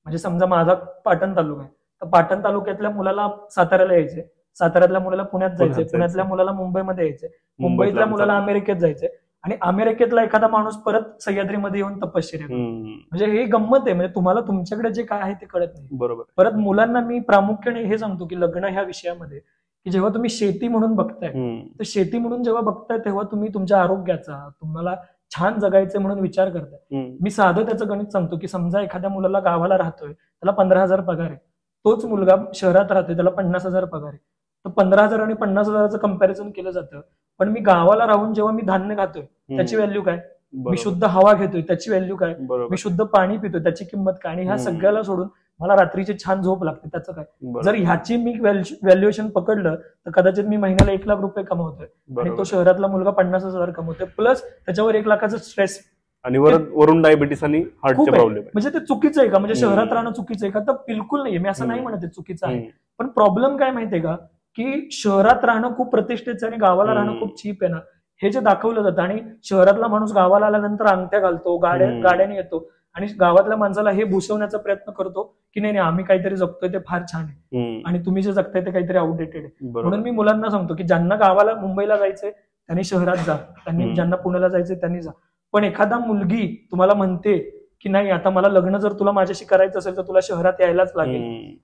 म्हणजे समजा माझा पाटण तालुका आहे, तर तर पाटण तालुक्यातल्या मुलाला साताऱ्याला यायचंय, साताऱ्यातल्या मुलाला पुण्यात जायचंय, जायचंय. पुण्यातल्या मुलाला मुंबईमध्ये यायचंय, मुंबईतला मुंबईतल्या मुलाला आमचा- अमेरिकेत जायचंय आणि अमेरिकेतला एखादा माणूस परत सह्याद्रीमध्ये येऊन तपश्चर्या करतो. म्हणजे हे गंमत आहे. म्हणजे तुम्हाला तुमच्याकडे जे काय आहे ते कळत नाही. बरोबर. परत मुलांना मी प्रामुख्याने हे सांगतो की लग्न ह्या विषयामध्ये की जेव्हा तुम्ही शेती म्हणून बघताय, तर शेती म्हणून जेव्हा बघताय तेव्हा तुम्ही तुमच्या आरोग्याचा, तुम्हाला छान जगायचे म्हणून विचार करताय. मी साधं त्याचं गणित सांगतो की समजा एखाद्या मुलाला गावाला राहतोय, त्याला 15,000 पगार आहे, तोच मुलगा शहरात राहतोय, त्याला 50,000 पगार आहे. तर 15,000 आणि 50,000चं कंपॅरिझन केलं जातं. पण मी गावाला राहून जेव्हा मी धान्य खातोय त्याची व्हॅल्यू काय, मी शुद्ध हवा घेतोय त्याची व्हॅल्यू काय, मी शुद्ध पाणी पितोय त्याची किंमत काय, आणि ह्या सगळ्याला सोडून मला रात्रीची छान झोप लागते त्याचं काय. जर ह्याची मी व्हॅल्युएशन पकडलं तर कदाचित मी महिन्याला 1 लाख रुपये कमवतोय आणि तो शहरातला मुलगा 50,000 कमवतोय, प्लस त्याच्यावर 1 लाखाचं स्ट्रेस आणि वरून डायबिटीस आणि हार्टचे प्रॉब्लेम. म्हणजे ते चुकीचं आहे का, म्हणजे शहरात राहणं चुकीचं आहे का, तर बिलकुल नाहीये. मी असं नाही म्हणत चुकीचं आहे, पण प्रॉब्लेम काय माहितीये का की शहरात राहणं खूप प्रतिष्ठेचं आणि गावाला राहणं खूप चीप आहे ना, हे जे दाखवलं जातं. आणि शहरातला माणूस गावाला आल्यानंतर अंगठ्या घालतो, गाड्याने येतो, आणि गावातल्या माणसाला हे भूषवण्याचा प्रयत्न करतो की नाही आम्ही काहीतरी जगतोय ते फार छान आहे आणि तुम्ही जे जगताय ते काहीतरी आउटडेटेड आहे. म्हणून मी मुलांना सांगतो की ज्यांना गावाला मुंबईला जायचंय त्यांनी शहरात जा, त्यांनी ज्यांना पुण्याला जायचंय त्यांनी जा. पण एखादा मुलगी तुम्हाला म्हणते की नाही आता मला लग्न जर तुला माझ्याशी करायचं असेल तर तुला शहरात यायलाच लागेल,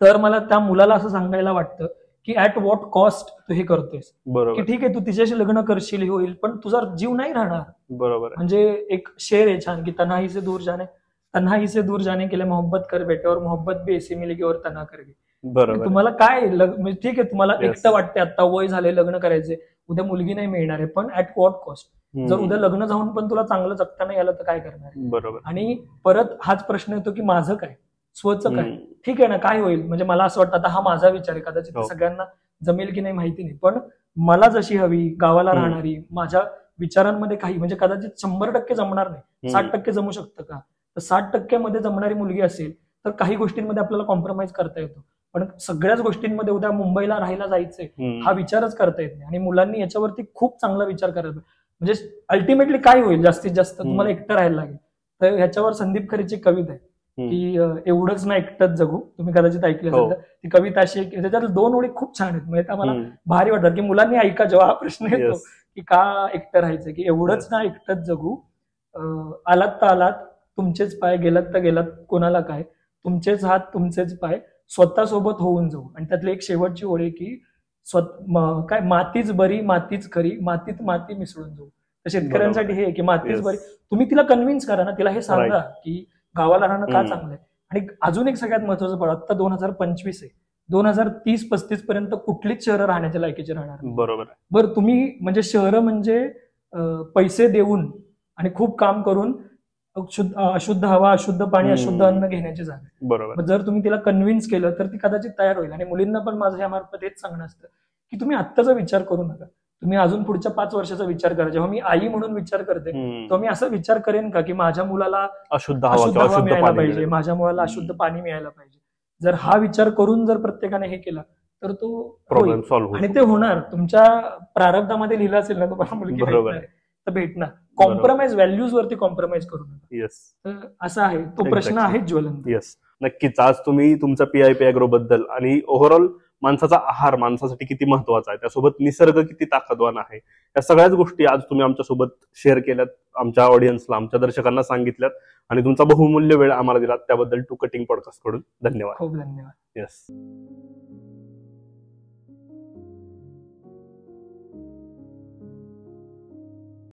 तर मला त्या मुलाला असं सांगायला वाटतं की ऍट व्हॉट कॉस्ट तू हे करतोयस. की ठीक आहे तू तिच्याशी लग्न करशील, हे होईल, पण तुझा जीव नाही राहणार. बरोबर. म्हणजे एक शेर आहे छान की तन्हाई से दूर जाने के लिए मोहब्बत कर बेटे और मोहब्बत भी ऐसी मिलेगी और तना करगी. बरोबर. तुम्हाला काय म्हणजे ठीक आहे तुम्हाला एकटं वाटते, आता वय झाले लग्न करायचे, उद्या मुलगी नाही मिळणार आहे, पण ऍट व्हॉट कॉस्ट. जर उद्या लग्न जाऊन पण तुला चांगलं जगता नाही आलं तर काय करणार. बरोबर. आणि परत हाच प्रश्न येतो की माझं काय, स्वचं काय. ठीक आहे ना, काय होईल, म्हणजे मला असं वाटतं आता हा माझा विचार आहे, कदाचित सगळ्यांना जमेल की नाही माहिती नाही, पण मला जशी हवी गावाला राहणारी, माझ्या विचारांमध्ये काही म्हणजे कदाचित 100% जमणार नाही, 60% जमू शकतं का, तर 60% जमणारी मुलगी असेल तर काही गोष्टींमध्ये आपल्याला कॉम्प्रोमाइज करता येतो. पण सगळ्याच गोष्टींमध्ये उद्या मुंबईला राहायला जायचंय हा विचारच करता येत नाही. आणि मुलांनी याच्यावरती खूप चांगला विचार करायचा. म्हणजे अल्टिमेटली काय होईल, जास्तीत जास्त तुम्हाला एकटं राहायला लागेल. तर ह्याच्यावर संदीप खरेची कविता आहे की एवढंच ना एकटंच जगू, तुम्ही कदाचित ऐकली असेल तर. ती कविता अशी आहे की त्याच्यात 2 ओळी खूप छान आहेत, म्हणजे मला भारी वाटतात की मुलांनी ऐका जेव्हा हा प्रश्न येतो की का एकटं राहायचं, की एवढंच ना एकटंच जगू, आलात तर आलात तुमचेच पाय, गेलात तर गेलात कोणाला काय, तुमचेच हात तुमचेच पाय, स्वतःसोबत होऊन जाऊ. आणि त्यातली एक शेवटची ओळ आहे की काय मातीच बरी मातीच खरी, मातीत माती मिसळून जाऊ. तर शेतकऱ्यांसाठी हे की मातीच बरी, तुम्ही तिला कन्व्हिन्स करा ना, तिला हे सांगा की गावाला राहणं का चांगलं आहे. आणि अजून एक सगळ्यात महत्वाचं पड, आता 2025 आहे, 2030-35 पर्यंत कुठलीच शहरं राहण्याच्या लायकीची राहणार. बरोबर. बरं तुम्ही म्हणजे शहरं म्हणजे पैसे देऊन आणि खूप काम करून अशुद्ध हवा, अशुद्ध पाणी, अशुद्ध अन्न घेण्याची जागा. बरोबर. जर तुम्ही तिला कन्व्हिन्स केलं तर ती कदाचित तयार होईल. आणि मुलींना पण माझं यामार्फत हेच सांगणं असतं की तुम्ही आत्ताचा विचार करू नका, तुम्ही अजून पुढच्या 5 वर्षाचा विचार करा. जेव्हा मी आई म्हणून विचार करते तेव्हा मी असा विचार करेन का की माझ्या मुलाला अशुद्ध हवा मिळायला पाहिजे, माझ्या मुलाला अशुद्ध पाणी मिळायला पाहिजे. जर हा विचार करून जर प्रत्येकाने हे केला तर तो प्रॉब्लेम सॉल्व्ह आणि ते होणार. तुमच्या प्रारब्धामध्ये लिहिलं असेल ना तुम्हाला मुलगी भेटणार तर भेटणार. कॉम्प्रोमाइज, व्हॅल्यूज वरती कॉम्प्रोमाइज करू नका. येस, असा आहे तो प्रश्न आहे ज्वलंत. येस, नक्कीच. आज तुम्ही तुमच्या PIP ऍग्रो बद्दल आणि ओव्हरऑल माणसाचा आहार माणसासाठी किती महत्वाचा आहे, त्यासोबत निसर्ग किती ताकदवान आहे, या सगळ्याच गोष्टी आज तुम्ही आमच्यासोबत शेअर केल्यात, आमच्या ऑडियन्सला, आमच्या दर्शकांना सांगितल्यात आणि तुमचा बहुमूल्य वेळ आम्हाला दिलात त्याबद्दल टू कटिंग पॉडकास्ट कडून धन्यवाद. खूप धन्यवाद. येस.